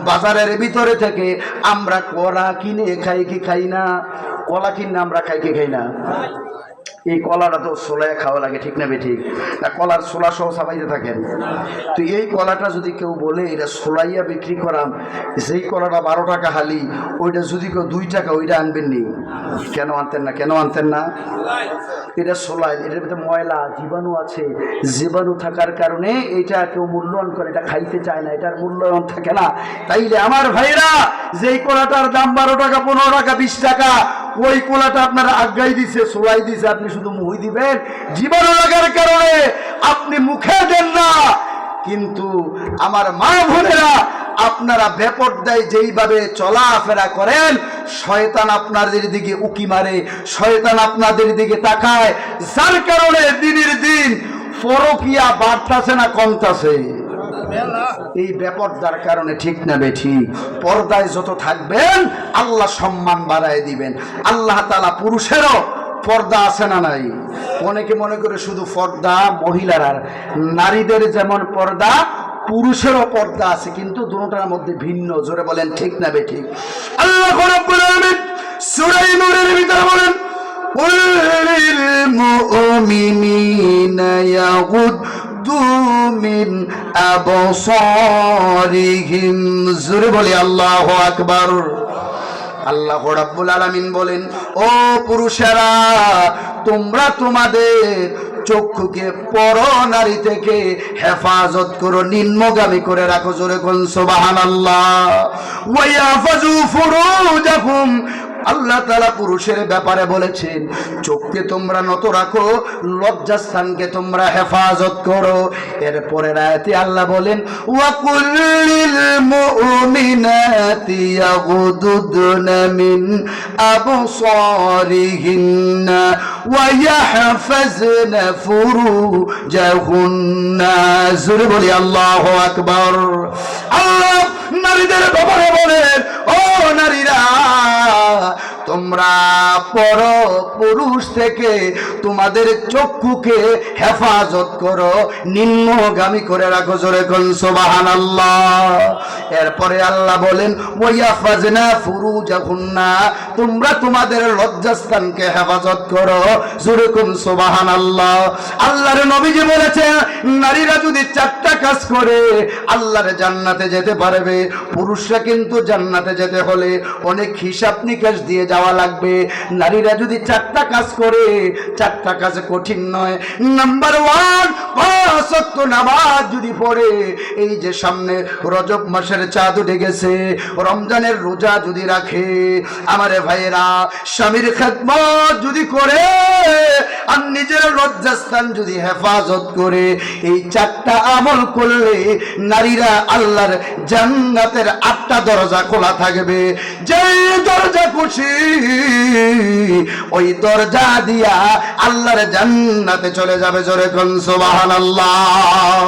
বাজারের ভিতরে থেকে আমরা কলা কিনে খাই কি খাই না? কলা কিনে আমরা খাই কি খাই না? এই কলাটা তো সোলায় খাওয়া লাগে, ঠিক না বেঠিক? না কলার সোলা সহ চাপাইতে থাকেন। তো এই কলাটা যদি কেউ বলে এটা সোলাইয়া বিক্রি করাম, যেই কলাটা 12 টাকা হালি, ওইটা যদি কেউ 2 টাকা, ওইটা আনবেন নি? কেন আনতেন না? কেন আনতেন না? এটা সোলাই, এটার ভিতরে ময়লা জীবাণু আছে। জীবাণু থাকার কারণে এটা কেউ মূল্যায়ন করে, এটা খাইতে চায় না, এটার মূল্যায়ন থাকে না। তাইলে আমার ভাইরা, যেই কলাটার দাম 12 টাকা 15 টাকা 20 টাকা, ওই কোলাটা আপনারা আজ্ঞাই দিছে, সোলাই দিছে, আপনি শুধু মুহি দিবেন। জীবাণু লাগার কারণে আপনি মুখে দেন না। কিন্তু আমার মা বোনেরা, আপনারা বেপরদায় যেইভাবে চলাফেরা করেন, শয়তান আপনাদের দিকে উকি মারে, শয়তান আপনাদের দিকে তাকায়, যার কারণে দিনের দিন পরকিয়া বাড়তাছে না কমতাছে? এই বেপরদার কারণে, ঠিক না বেঠিক? পর্দায় যত থাকবেন আল্লাহ সম্মান বাড়ায় দিবেন। আল্লাহ তাআলা পুরুষেরও পর্দা আছে না নাই? অনেকে মনে করে শুধু পর্দা মহিলার, আর নারীদের যেমন পর্দা পুরুষেরও পর্দা আছে, কিন্তু দুটোটার মধ্যে ভিন্ন। জোরে বলেন ঠিক না বেঠিক? আল্লাহ রাব্বুল আলামিন সূরা নূরের ভিতরে বলেন, কুল লিল মুমিনিনা ইয়াগুদ্দু মিন আবসারিহিম। জোরে বলি আল্লাহু আকবার। আল্লাহ রাব্বুল আলামিন বলেন, ও পুরুষেরা, তোমরা তোমাদের চক্ষুকে পর নারী থেকে হেফাজত করো, নিম্নগামী করে রাখো। জোরে কোন সুবহানাল্লাহ। ওয়া ইয়াফাযু ফুরুজাকুম। আল্লাহ তাআলা পুরুষের ব্যাপারে বলেছেন, চোখকে তোমরা নত রাখো, লজ্জাস্থানকে তোমরা হেফাজত করো। এরপরে আয়াতে আল্লাহ বলেন, ওয়া কুল্লিল মুমিনাতি ইয়াগুদুদনা মিন আবসারিহিন্না ওয়া ইয়াহফাজনা ফুরুজাহুন্না। জোরে বলি আল্লাহু আকবার। আল্লাহ নারীদের ব্যাপারে বলেন, ও নারীরা, তোমরা পর পুরুষ থেকে তোমাদের চক্ষুকে হেফাজত করো, নিম্নগামী করে রাখো। জোরে কোন সুবহানাল্লাহ। এরপরে আল্লাহ বলেন, ওয়ায়াফাজনা ফুরুজাহুন্না, তোমরা তোমাদের লজ্জাস্থানকে হেফাজত করো। জোরে কোন সুবহানাল্লাহ। আল্লাহর নবীজি বলেছেন, নারীরা যদি 4টা কাজ করে আল্লাহর জান্নাতে যেতে পারবে। পুরুষরা কিন্তু জান্নাতে যেতে হলে অনেক হিসাব নিকাশ দিয়ে যাওয়া লাগবে। নারীরা যদি 4টা কাজ করে, 4টা কাজ কঠিন নয়। নাম্বার 1, 5 ওয়াক্ত নামাজ যদি পড়ে, এই যে সামনে রজব মাসের চাঁদ উঠে গেছে, রমজানের রোজা যদি রাখে, আমারে ভাইয়েরা, স্বামীর খেদমত যদি করে, আর নিজের লজ্জাস্থান যদি হেফাজত করে, এই 4টা আমল করলে নারীরা আল্লাহর জান্নাতের 8টা দরজা খোলা থাকবে। যেই দরজা খুশি ওই দরজা দিয়া আল্লাহর জান্নাতে চলে যাবে। জোরে কোন সুবহানাল্লাহ।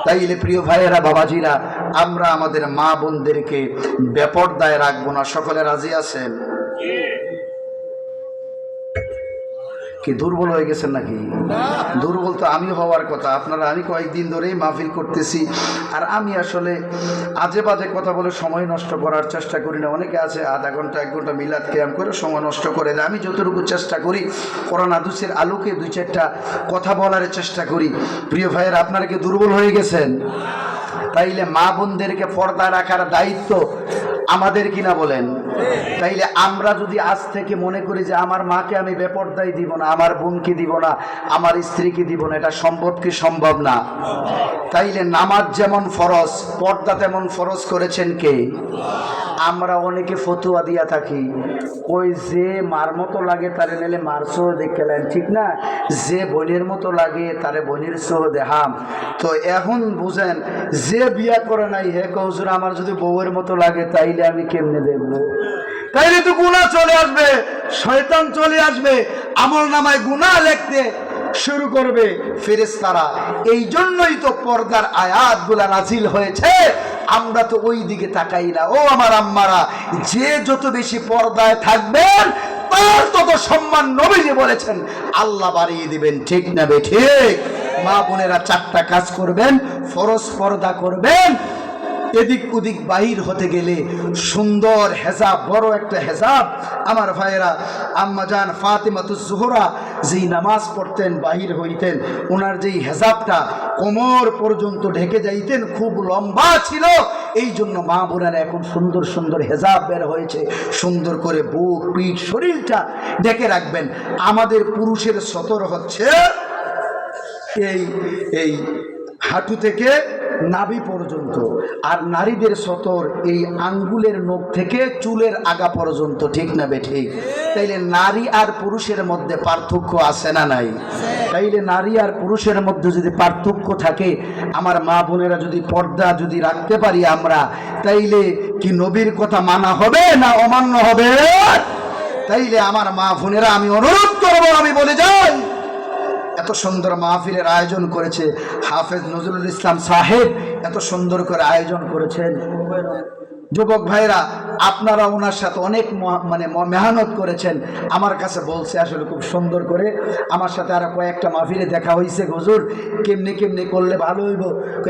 তাইলে প্রিয় ভাইয়েরা, বাবাজিরা, আমরা আমাদের মা বোনদেরকে বেপরদায় রাখবো না। সকলে রাজি আছেন? কি দুর্বল হয়ে গেছেন নাকি? দুর্বল তো আমি হওয়ার কথা। আপনারা, আমি কয়েকদিন ধরেই মাহফিল করতেছি, আর আমি আসলে আজে বাজে কথা বলে সময় নষ্ট করার চেষ্টা করি না। অনেকে আছে আধা ঘন্টা 1 ঘন্টা মিলাদ কিয়াম করে সময় নষ্ট করে দেয়। আমি যতটুকু চেষ্টা করি কোরআন হাদিসের আলোকে 2-4টা কথা বলার চেষ্টা করি। প্রিয় ভাইয়েরা, আপনারা কি দুর্বল হয়ে গেছেন? তাইলে মা বোনদেরকে পর্দা রাখার দায়িত্ব আমাদের কিনা বলেন? তাইলে আমরা যদি আজ থেকে মনে করি যে আমার মাকে আমি বেপর্দায় দিব না, আমার বোনকে দিব না, আমার স্ত্রীকে দিব না, এটা সম্ভব কি সম্ভব না? তাইলে নামাজ যেমন ফরজ, পর্দা তেমন ফরজ করেছেন কে? আমরা অনেকে ফতুয়া দিয়া থাকি, ওই যে মার মতো লাগে তারে নেলে মার সহ দেখলেন, ঠিক না? যে বোনের মতো লাগে তারে বোনের সহ দেখাম। তো এখন বুঝেন, যে বিয়া করে নাই হে কৌজুর আমার যদি বউয়ের মতো লাগে তাইলে আমি কেমনে দেখবো? তাইলে তো গুনাহ চলে আসবে, শয়তান চলে আসবে, আমল নামায় গুনাহ লিখতে শুরু করবে ফেরেশতারা। এই জন্যই তো পর্দার আয়াতগুলা নাজিল হয়েছে। আমরা তো ওই দিকে তাকাই না। ও আমার আম্মারা, যে যত বেশি পর্দায় থাকবেন তার তত সম্মান নবীজি বলেছেন আল্লাহ বাড়িয়ে দিবেন, ঠিক না বে ঠিক? মা বোনেরা 4টা কাজ করবেন। ফরজ পর্দা করবেন, এদিক ওদিক বাহির হতে গেলে সুন্দর হেজাব, বড় একটা হেজাব। আমার ভাইয়েরা, আম্মা জান ফাতেমাতুজ জোহরা যেই নামাজ পড়তেন বাহির হইতেন, ওনার যেই হেজাবটা কোমর পর্যন্ত ঢেকে যাইতেন, খুব লম্বা ছিল। এই জন্য মা বোনেরা এখন সুন্দর সুন্দর হেজাব বের হয়েছে, সুন্দর করে বুক পিঠ শরীরটা ঢেকে রাখবেন। আমাদের পুরুষের সতর হচ্ছে এই হাঁটু থেকে নাভি পর্যন্ত, আর নারীদের সতর এই আঙ্গুলের নখ থেকে চুলের আগা পর্যন্ত, ঠিক না বে ঠিক? তাইলে নারী আর পুরুষের মধ্যে পার্থক্য আছে না নাই? তাইলে নারী আর পুরুষের মধ্যে যদি পার্থক্য থাকে, আমার মা বোনেরা যদি পর্দা যদি রাখতে পারি আমরা, তাইলে কি নবীর কথা মানা হবে না অমান্য হবে? তাইলে আমার মা বোনেরা, আমি অনুরোধ করবো, আমি বলে যাই, এত সুন্দর মাহফিলের আয়োজন করেছে হাফেজ নজরুল ইসলাম সাহেব, এত সুন্দর করে আয়োজন করেছেন। যুবক ভাইরা, আপনারা ওনার সাথে অনেক মেহনত করেছেন। আমার কাছে বলছে আসলে খুব সুন্দর করে, আমার সাথে আরো কয়েকটা মাহফিলে দেখা হয়েছে, হুজুর কেমনে কেমনে করলে ভালো হইব,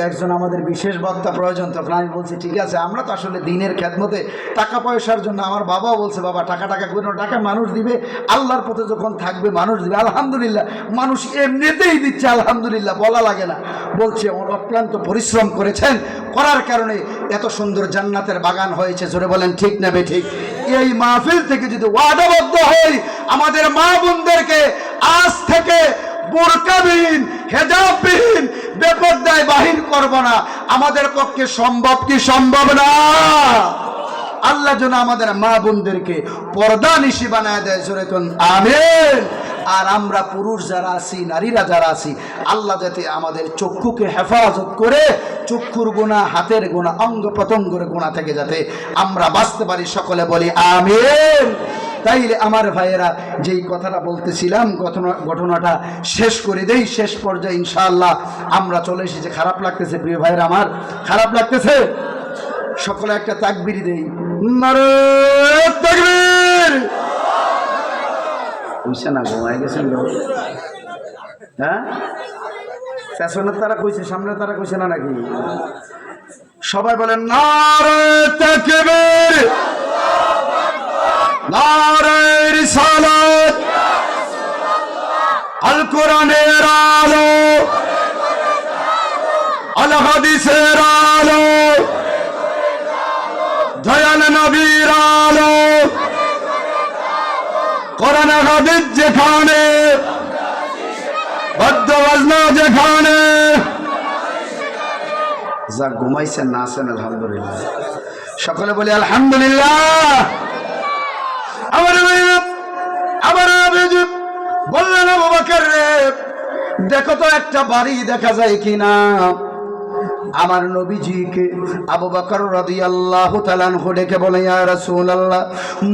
একজন আমাদের বিশেষ বক্তা প্রয়োজন। তখন আমি বলছি ঠিক আছে, আমরা তো আসলে দিনের খেদমতে টাকা পয়সার জন্য, আমার বাবাও বলছে বাবা টাকা কোনো টাকা মানুষ দিবে, আল্লাহর পথে যখন থাকবে মানুষ দিবে। আলহামদুলিল্লাহ, মানুষ এমনিতেই দিচ্ছে, আলহামদুলিল্লাহ, বলা লাগে না। বলছে অক্লান্ত পরিশ্রম করেছেন, করার কারণে এত সুন্দর জান্নাতের বাগান হয়েছে। জোরে বলেন ঠিক না বে ঠিক? এই মাহফিল থেকে যদি ওয়াদাবদ্ধ হই, আমাদের মা বোনদেরকে আজ থেকে বোরকাবিহীন, হেজাববিহীন, বেপরদায় বাহির করব না, আমাদের পক্ষে সম্ভব কি সম্ভব না? আল্লাহ যেন আমাদের মা বোনদেরকে পর্দা নিশি বানায় দেয়। জোরে কোন আমিন। আর আমরা পুরুষ যারা আছি, নারীরা যারা আছি, আল্লাহ যাতে আমাদের চক্ষুকে হেফাজত করে চক্ষুর গুনাহ, হাতের গুনাহ, অঙ্গ প্রত্যঙ্গের গুনাহ থেকে যাতে আমরা বাঁচতে পারি, সকলে বলি আমিন। তাইলে আমার ভাইয়েরা, যেই কথাটা বলতেছিলাম, ঘটনাটা শেষ করে দেই। শেষ পর্যায়ে ইনশাআল্লাহ আমরা চলে এসেছি। খারাপ লাগতেছে প্রিয় ভাইয়েরা আমার? খারাপ লাগতেছে? সকলে একটা তাকবীর দেই, নারে তাকবীর। কইছে না, ঘুমায় গেছেন লোক? হ্যাঁ, পেছনের তারা কইছে, সামনের তারা কইছে না নাকি? সবাই বলেন নারে তাকবীর, নারে রিসালাত, আল কোরআনের আলো, আল হাদিসের আলো, দয়াল নবীর আলো, কোরআন হাদিস যেখানে, বদ্ধ বাজনা যেখানে। যা ঘুমাইছেন না আছেন আলহামদুলিল্লাহ, সকলে বলি আলহামদুলিল্লাহ। আমার বললেন আবু বকর রে, দেখো তো একটা বাড়ি দেখা যায় কিনা। আমার নবীজিকে আবু বকর রাদিয়াল্লাহু তাআলা আনহু ডেকে বলে, ইয়া রাসূলুল্লাহ,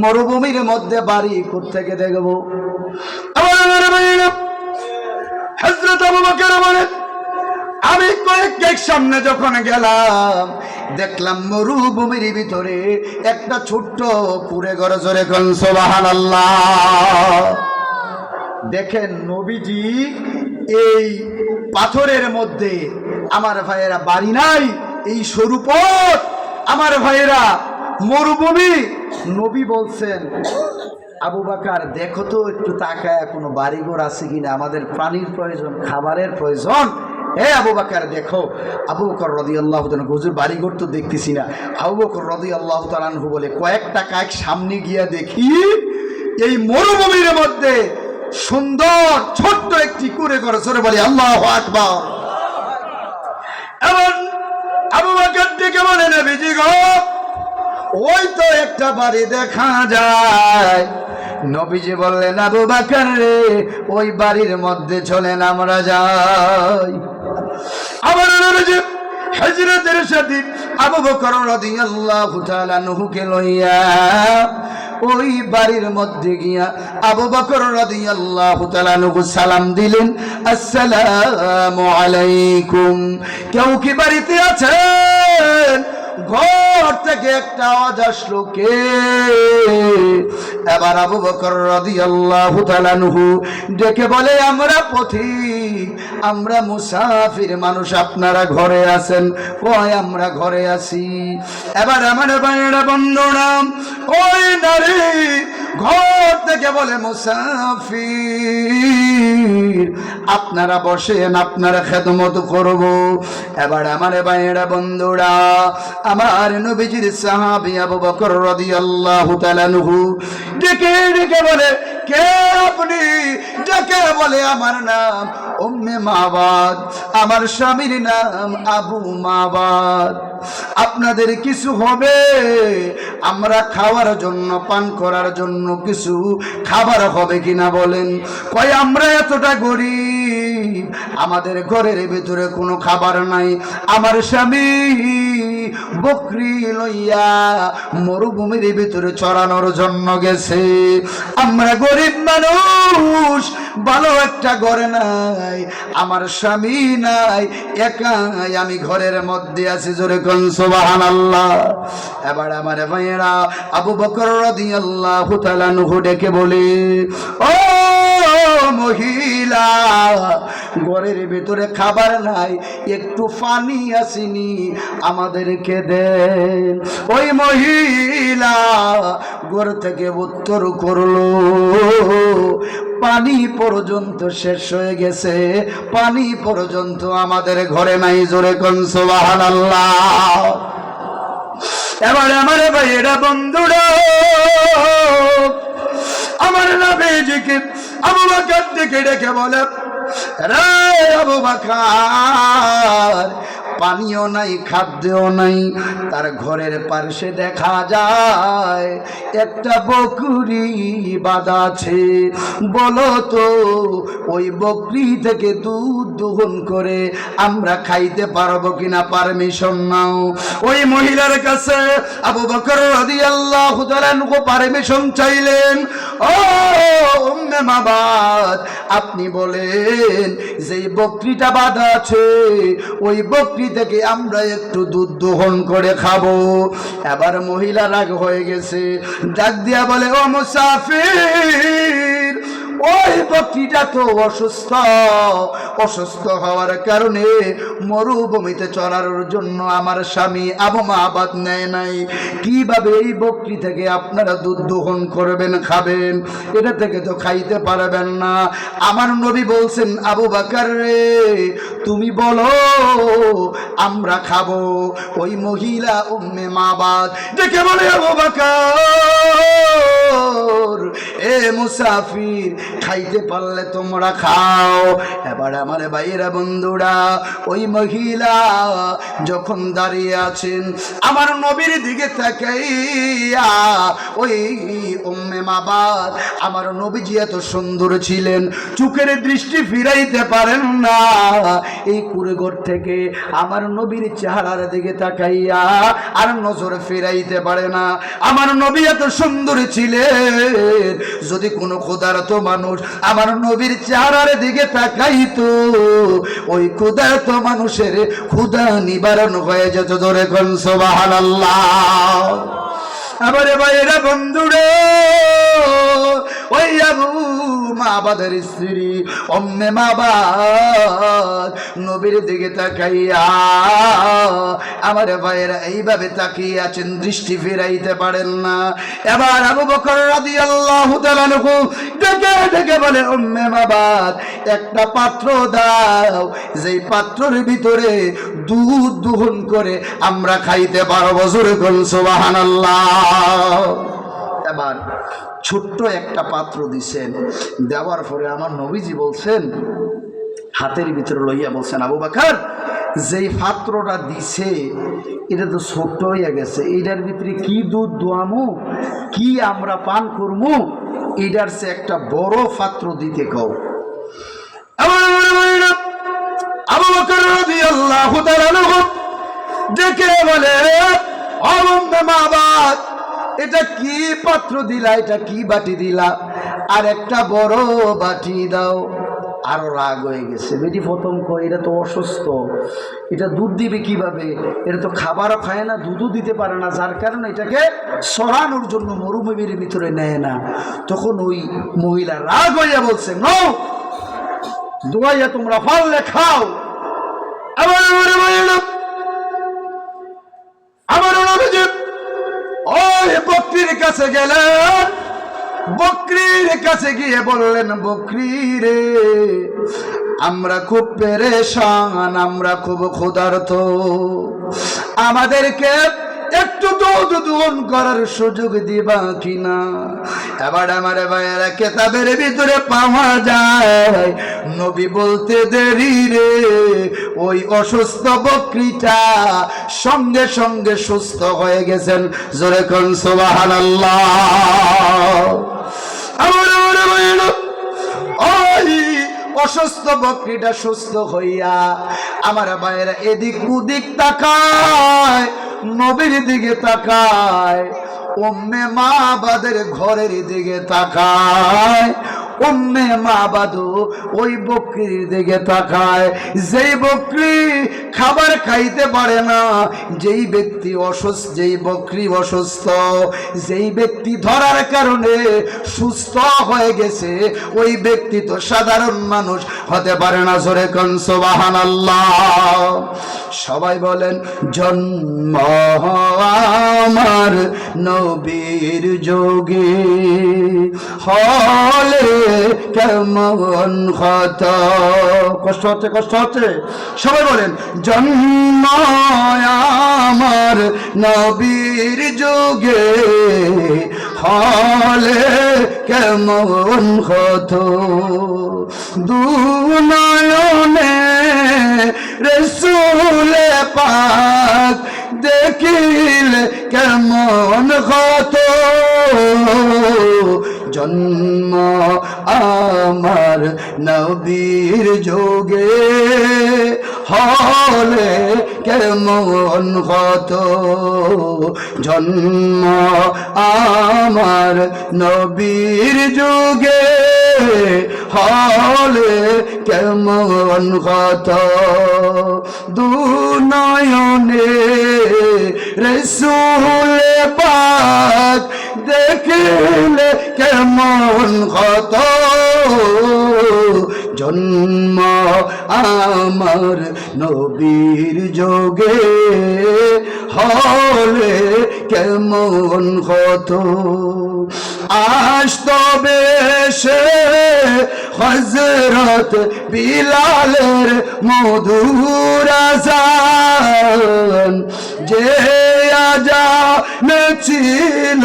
মরুভূমির মধ্যে বাড়ি কোত্থেকে দেখব? হযরত আবু বকর বলে, আমি কয়েক সামনে যখন গেলাম, দেখলাম মরুভূমির ভিতরে একটা ছোট্ট কুঁড়ে ঘর। জোরে কোন সুবহানাল্লাহ। দেখেন নবীজি এই পাথরের মধ্যে, আমার ভাইয়েরা বাড়ি নাই, এই সরু পথ, আমার ভাইয়েরা মরুভূমি, নবী বলছেন আবু বকর দেখো তো একটু তাকায় কোনো বাড়িঘর আছে কিনা, আমাদের পানির প্রয়োজন, খাবারের প্রয়োজন। হে আবু বকর দেখো। আবু বকর রাদিয়াল্লাহু তাআলা হুজুর বাড়িঘর তো দেখতেছি না। আবু বকর রাদিয়াল্লাহু তাআলা আনহু বলে কয়েকটা কাক সামনে গিয়া দেখি এই মরুভূমির মধ্যে সুন্দর ছোট্ট একটি কুঁড়ে ঘর, সরে বলি আল্লাহু আকবার। এমন আবু বকর ডেকে বলে নবীজি গো ওই তো একটা বাড়ি দেখা যায়। নবীজি বললেন আবু বকর রে ওই বাড়ির মধ্যে চলেন আমরা যাই। আমার নবীজি হিজরতের সাথে আবু বকর রাদিয়াল্লাহু তাআলা আনহুকে লইয়া ওই বাড়ির মধ্যে গিয়া আবু বকর রাদিয়াল্লাহু তাআলা আনহু সালাম দিলেন, আসসালামু আলাইকুম, কেউ কি বাড়িতে আছেন? ঘর থেকে একটা আওয়াজ আসলো, কে? এবার আবু বকর রাদিয়াল্লাহু তাআলা আনহু ডেকে বলে আমরা পথিক, আমরা মুসাফির মানুষ, আপনারা ঘরে আছেন? কয় আমরা ঘরে আছি। এবার আমার ভাইয়েরা বন্ধুরা ওই নারী ঘর থেকে বলে মুসাফির আপনারা বসেন, আপনারা খেদমত করব। এবার আমার ভাইয়েরা বন্ধুরা আমার নবীজির সাহাবী আবু বকর রাদিয়াল্লাহু তাআলা আনহু ডেকে ডেকে বলে কে আপনি? ডেকে বলে আমার নাম উম্মে মাবাদ, আমার স্বামীর নাম আবু মাবাদ। আপনাদের কিছু হবে? আমরা খাওয়ার জন্য, পান করার জন্য কিছু খাবার হবে কিনা বলেন। কয় আমরা এতটা গরিব, আমাদের ঘরের ভিতরে কোনো খাবার নাই, আমার স্বামী বকরি লইয়া মরুভূমির ভিতরে চড়ানোর জন্য গেছে, আমরা গরিব মানুষ, ভালো একটা ঘরে নাই, আমার স্বামী নাই, একাই আমি ঘরের মধ্যে আছি, জোরে কোন সুবহানাল্লাহ। এবার আমার ভাইয়েরা আবু বকর রাদিয়াল্লাহু তাআলা আনহু ডেকে বলে ও মহিলা, ঘরের ভিতরে খাবার নাই, একটু পানি আসেনি, আমাদেরকে দেন। ওই মহিলা ঘর থেকে উত্তর করলো পানি পর্যন্ত শেষ হয়ে গেছে, পানি পর্যন্ত আমাদের ঘরে নাই, জোরে কোন সুবহানাল্লাহ। এবারে আমার ভাইয়েরা বন্ধুরা আমার নবীজিকে আবু বকর ডেকে ডেকে বলে রে আবু বকর, পানিও নাই, খাদ্যও নাই, তার ঘরের পাশে দেখা যায় একটা বকরি বাঁধা আছে, বলো তো ওই বকরি থেকে দুধ দোহন করে আমরা খাইতে পারবো কিনা, পারমিশন নাও। ওই মহিলার কাছে আবু বকর রাদিয়াল্লাহু তাআলা আনহু পারমিশন চাইলেন। ও উম্মে মাবাদ, আপনি বলেন যে বকরিটা বাঁধা আছে ওই বকরি থেকে আমরা একটু দুধ দোহন করে খাবো। এবার মহিলা রাগ হয়ে গেছে, ডাক দিয়া বলে ও মুসাফির, ওই বকরিটা তো অসুস্থ, অসুস্থ হওয়ার কারণে মরুভূমিতে চড়ানোর জন্য আমার স্বামী আবু মাবাদ নেয় নাই, কিভাবে এই বকরি থেকে আপনারা দুধ দোহন করবেন, খাবেন? এটা থেকে তো খাইতে পারবেন না। আমার নবী বলছেন আবু বকর রে তুমি বলো আমরা খাবো। ওই মহিলা উম্মে মাবাদ ডেকে বলে আবু বকর, এ মুসাফির, খাইতে পারলে তোমরা খাও। এবার আমার ভাইয়েরা বন্ধুরা ওই মহিলা যখন দাঁড়িয়ে আছেন আমার নবীর দিকে তাকাইয়া, ওই উম্মে মাবাদ, আমার নবীজি এত সুন্দর ছিলেন, চোখের দৃষ্টি ফিরাইতে পারেন না, এই কুড়েঘর থেকে আমার নবীর চেহারার দিকে তাকাইয়া আর নজর ফিরাইতে পারে না। আমার নবী এত সুন্দর ছিলেন, যদি কোনো ক্ষুধার্ত মানুষ আমার নবীর চেহারার দিকে তাকাইতো, ওই ক্ষুধার্ত মানুষের ক্ষুধা নিবারণ হয়ে যেত, ধরে কোন সুবহানাল্লাহ। আমারে ভাইয়েরা বন্ধুরা ওই আবু মাবাদের স্ত্রী উম্মে মাবাদ নবীর দিকে তাকাইয়া আমার ভাইয়েরা এইভাবে তাকিয়ে আছেন, দৃষ্টি ফিরাইতে পারেন না। এবার আবু বকর রাদিয়াল্লাহু তাআলা আনহু ডেকে ডেকে বলে, উম্মে মাবাদ একটা পাত্র দাও, যেই পাত্রের ভিতরে দুধ দহন করে আমরা খাইতে পারবো। জোরে বলুন সুবহানাল্লাহ। এবার ছোট্ট একটা পাত্র দিছেন, দেওয়ার পরে আমার নবীজি বলছেন, হাতের ভিতরে লইয়া বলছেন, আবু বকর যেই পাত্রটা দিছে এটা তো ছোট্ট হইয়া গেছে, এইটার ভিতরে কি দুধ দোয়ামু, কি আমরা পান করবো, এইটার সে একটা বড় পাত্র দিতে কও। আবু বকর রাদিয়াল্লাহু তাআলা আনহু ডেকে বলে, ও উম্মে মাবাদ এটা কি পাত্র দিলা, এটা কি বাটি দিলা, আর একটা বড় বাটি দাও। আরো রাগ হয়ে গেছে, বেটি প্রথম কয় এটা তো অসুস্থ, এটা দুধ দিবে কিভাবে, এটা তো খাবারও খায় না, দুধও দিতে পারে না, যার কারণে এটাকে সরানোর জন্য মরুভূমির ভিতরে নেয় না। তখন ওই মহিলা রাগ হইয়া বলছে, নো দোয়াইয়া তোমরা পারলে খাও। আমার নবীজি ওই বকরির কাছে গেলেন, বকরির কাছে গিয়ে বললেন, বকরি রে আমরা খুব পেরেশান, আমরা খুব ক্ষুধার্ত, আমাদেরকে একটু দুধ দহন করার সুযোগ দিবা কিনা। এবার আমার ভাইয়েরা কেতাবের ভিতরে পাওয়া যায়, নবী বলতে দেরি রে ওই অসুস্থ বকরিটা সঙ্গে সঙ্গে সুস্থ হয়ে গেছেন। জোরে কোন সুবহানাল্লাহ। ওই অসুস্থ বকরিটা সুস্থ হইয়া আমার ভাইয়েরা এদিক ওদিক তাকায়, নবীর দিকে তাকায়, উম্মে মাবাদের ঘরের দিকে তাকায়, উম্মে মাবাদও ওই বকরির দিকে তাকায়। যেই বকরি খাবার খাইতে পারে না, যেই ব্যক্তি অসুস্থ, যেই বকরি অসুস্থ, যেই ব্যক্তি ধরার কারণে সুস্থ হয়ে গেছে, ওই ব্যক্তি তো সাধারণ মানুষ হতে পারে না। জোরে কোন সুবহানাল্লাহ। সবাই বলেন, জন্ম আমার নবীর যোগে হলে কেমন কত কষ্ট হচ্ছে, কষ্ট হচ্ছে। সবাই বলেন, জন্ম আমার নবীর যোগে হলে কেমন কত, দুনয়নে রাসূলে পাক দেখিলে কেমন কত, জন্ম আমার নবীর যোগে হলে কেমন কত, জন্ম আমার নবীর যোগে হলে কেমন কত, দুনয়নে রাসূলে পাক দেখিলে কেমন কত, জন্ম আমার নবীর যোগে হলে কেমন কত। আসত বেশে হযরত বিলালের মধুর আযান, যে আযান ছিল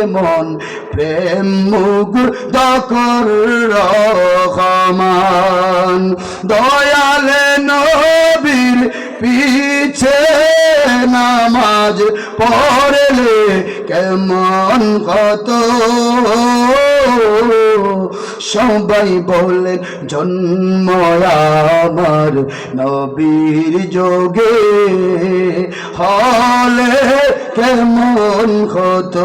এমন প্রেম মুগ্ধ কর রহমান, দয়ালে নবীর পিছে নামাজ পড়লে কেমন কত, সবাই বলেন, জন্ম আমার নবীর যোগে হলে কেমন কত,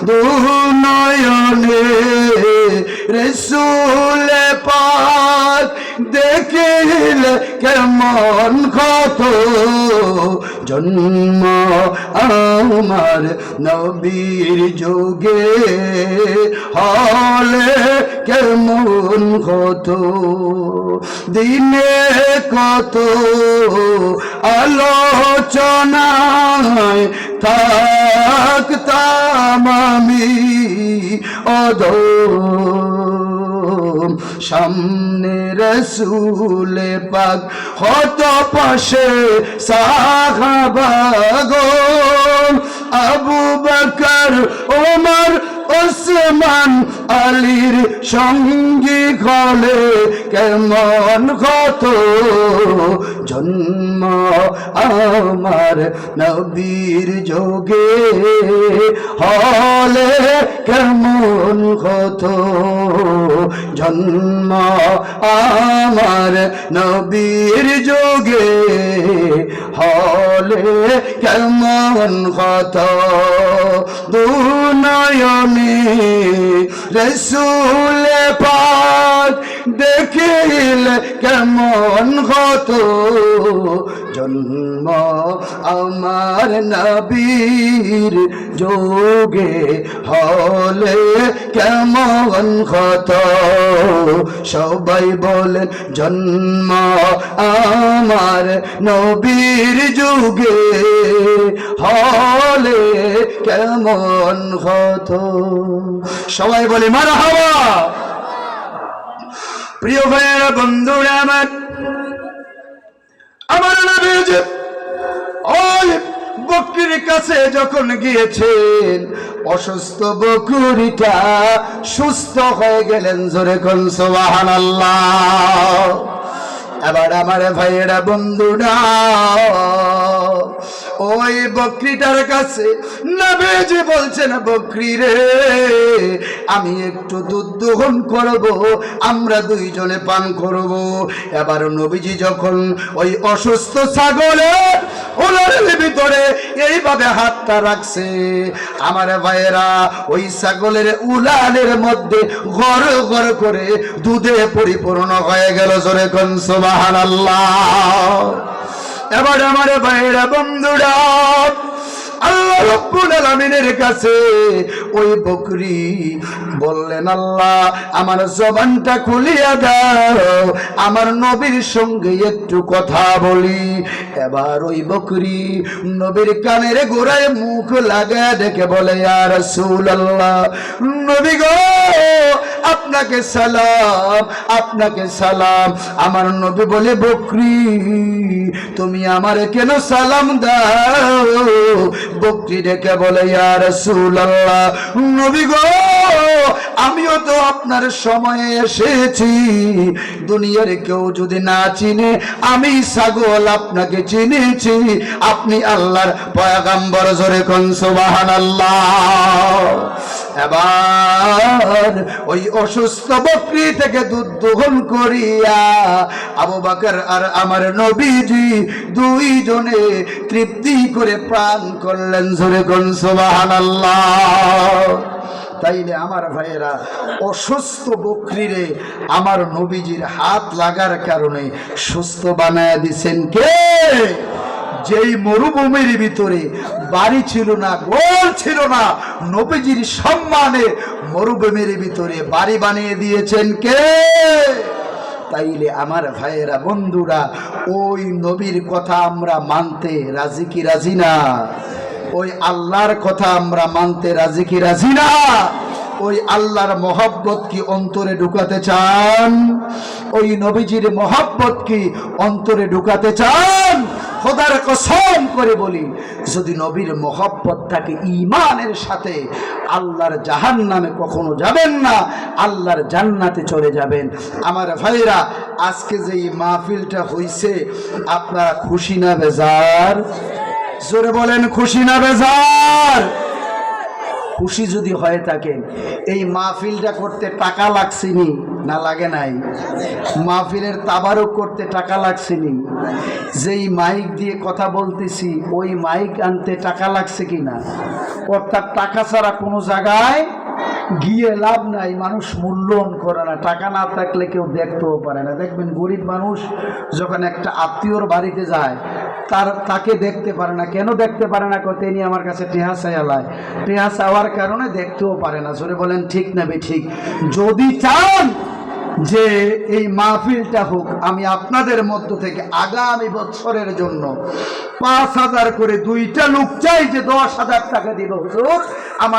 দুনয়নে রাসূলে পাক দেখিলে কেমন কত, জন্ম আমার নবীর যুগে হলে কেমন হতো, দিনে কত আলোচনায় থাকতাম আমি অধম, সামনে রসুলে পাক হত পাশে সাহাবাগণ, আবু বকর ওমর ওসমান আলীর সঙ্গী হলে কেমন হতো, জন্ম আমার নবীর যোগে হলে কেমন হতো, জন্ম আমার নবীর যোগে হলে কেমন হতো, দুনয়নে রসুল পাক দেখিলে কেমন হতো, জন্ম আমার নবীর যোগে হলে কেমন হতো, সবাই বলেন জন্ম আমার নবীর যুগে হলে কেমন হতো। সবাই বলে মারহাবা। প্রিয় ভাইয়েরা, বন্ধুরা আমার, আমার নবীজি ওই বকরির কাছে যখন গিয়েছেন, অসুস্থ বকরিটা সুস্থ হয়ে গেলেন। জোরে কোন সুবহানাল্লাহ। এবার আমার ভাইয়েরা, বন্ধুরা, ওই বকরিটার কাছে নবীজি বলছেন, বকরি রে, আমি একটু দুধ দোহন করব, আমরা দুইজনে পান করব। এবার নবীজি যখন ওই অসুস্থ ছাগলের উলানের ভিতরে এইভাবে হাতটা রাখছে, আমার ভাইয়েরা, ওই ছাগলের উলানের মধ্যে গড় গড় করে দুধে পরিপূর্ণ হয়ে গেল। জোরে কোন সুবহানাল্লাহ। এবার আমার ভাইয়েরা, বন্ধুরা, আল্লাহ রাব্বুল আলামিনের কাছে ওই বকরি বললেন, আল্লাহ আমার জবানটা খুলিয়া দাও, আমার নবীর সঙ্গে একটু কথা বলি। এবার ওই বকরি নবীর কানের গোড়ায় মুখ লাগায় ডেকে বলে, ইয়া রাসূলুল্লাহ, নবী গো, আপনাকে সালাম, আপনাকে সালাম। আমার নবী বলে, বকরি তুমি আমারে কেন সালাম দাও? বকরি ডেকে বলে, ইয়া রাসূলুল্লাহ, নবী গো, আমিও তো আপনার সময়ে এসেছি। দুনিয়ার কেউ যদি না চিনে, আমি ছাগল আপনাকে চিনেছি, আপনি আল্লাহর পয়গম্বর। জোরে কোন সুবহানাল্লাহ। এবার ওই অসুস্থ বকরি থেকে দুধ দোহন করিয়া আবু বকর আর আমার নবীজি দুইজনে তৃপ্তি করে পান করলেন। জোরে কোন সুবহানাল্লাহ। তাইলে আমার ভাইয়েরা, অসুস্থ বকরিরে আমার নবীজির হাত লাগার কারণে সুস্থ বানায় দিছেন কে? যেই মরুভূমির ভিতরে বাড়ি ছিল না, ঘর ছিল না, নবীজির সম্মানে মরুভূমির ভিতরে বাড়ি বানিয়ে দিয়েছেন কে? তাইলে আমার ভাইয়েরা, বন্ধুরা, ওই নবীর কথা আমরা মানতে রাজি কি রাজি না? ওই আল্লাহর কথা আমরা মানতে রাজি কি রাজি না? ওই আল্লাহর মহব্বত কি অন্তরে ঢুকাতে চান? ওই নবীজির মহব্বত কি অন্তরে ঢুকাতে চান? খোদার কসম করে বলি, যদি নবীর মহব্বত থাকে ঈমানের সাথে, আল্লাহর জাহান্নামে কখনো যাবেন না, আল্লাহর জান্নাতে চলে যাবেন। আমার ভাইরা, আজকে যে এই মাহফিলটা হইছে, আপনারা খুশি না বেজার? জোরে বলেন, খুশি না বেজার? খুশি যদি হয়ে থাকে, এই মাহফিলটা করতে টাকা লাগছেনি না লাগে নাই? মাহফিলের তাবারক করতে টাকা লাগছেনি? যেই মাইক দিয়ে কথা বলতেছি, ওই মাইক আনতে টাকা লাগছে কিনা? অর্থাৎ টাকা ছাড়া কোনো জায়গায় গিয়ে লাভ নাই, মানুষ মূল্যায়ন করে না। টাকা না থাকলে কেউ দেখতেও পারে না। দেখবেন গরিব মানুষ যখন একটা আত্মীয়র বাড়িতে যায় তাকে দেখতে পারে না। কেন দেখতে পারে না? তিনি আমার কাছে টেহা চাইলায়, টেহা চাওয়ার কারণে দেখতেও পারে না। জোরে বলেন ঠিক না ঠিক? যদি চান যে এই মাহফিলটা হোক, আমি আপনাদের মধ্য থেকে আগামী বছরের জন্য 5,000 করে 2টা লোক চাই যে 10,000 টাকা দিব, হুজুর আমার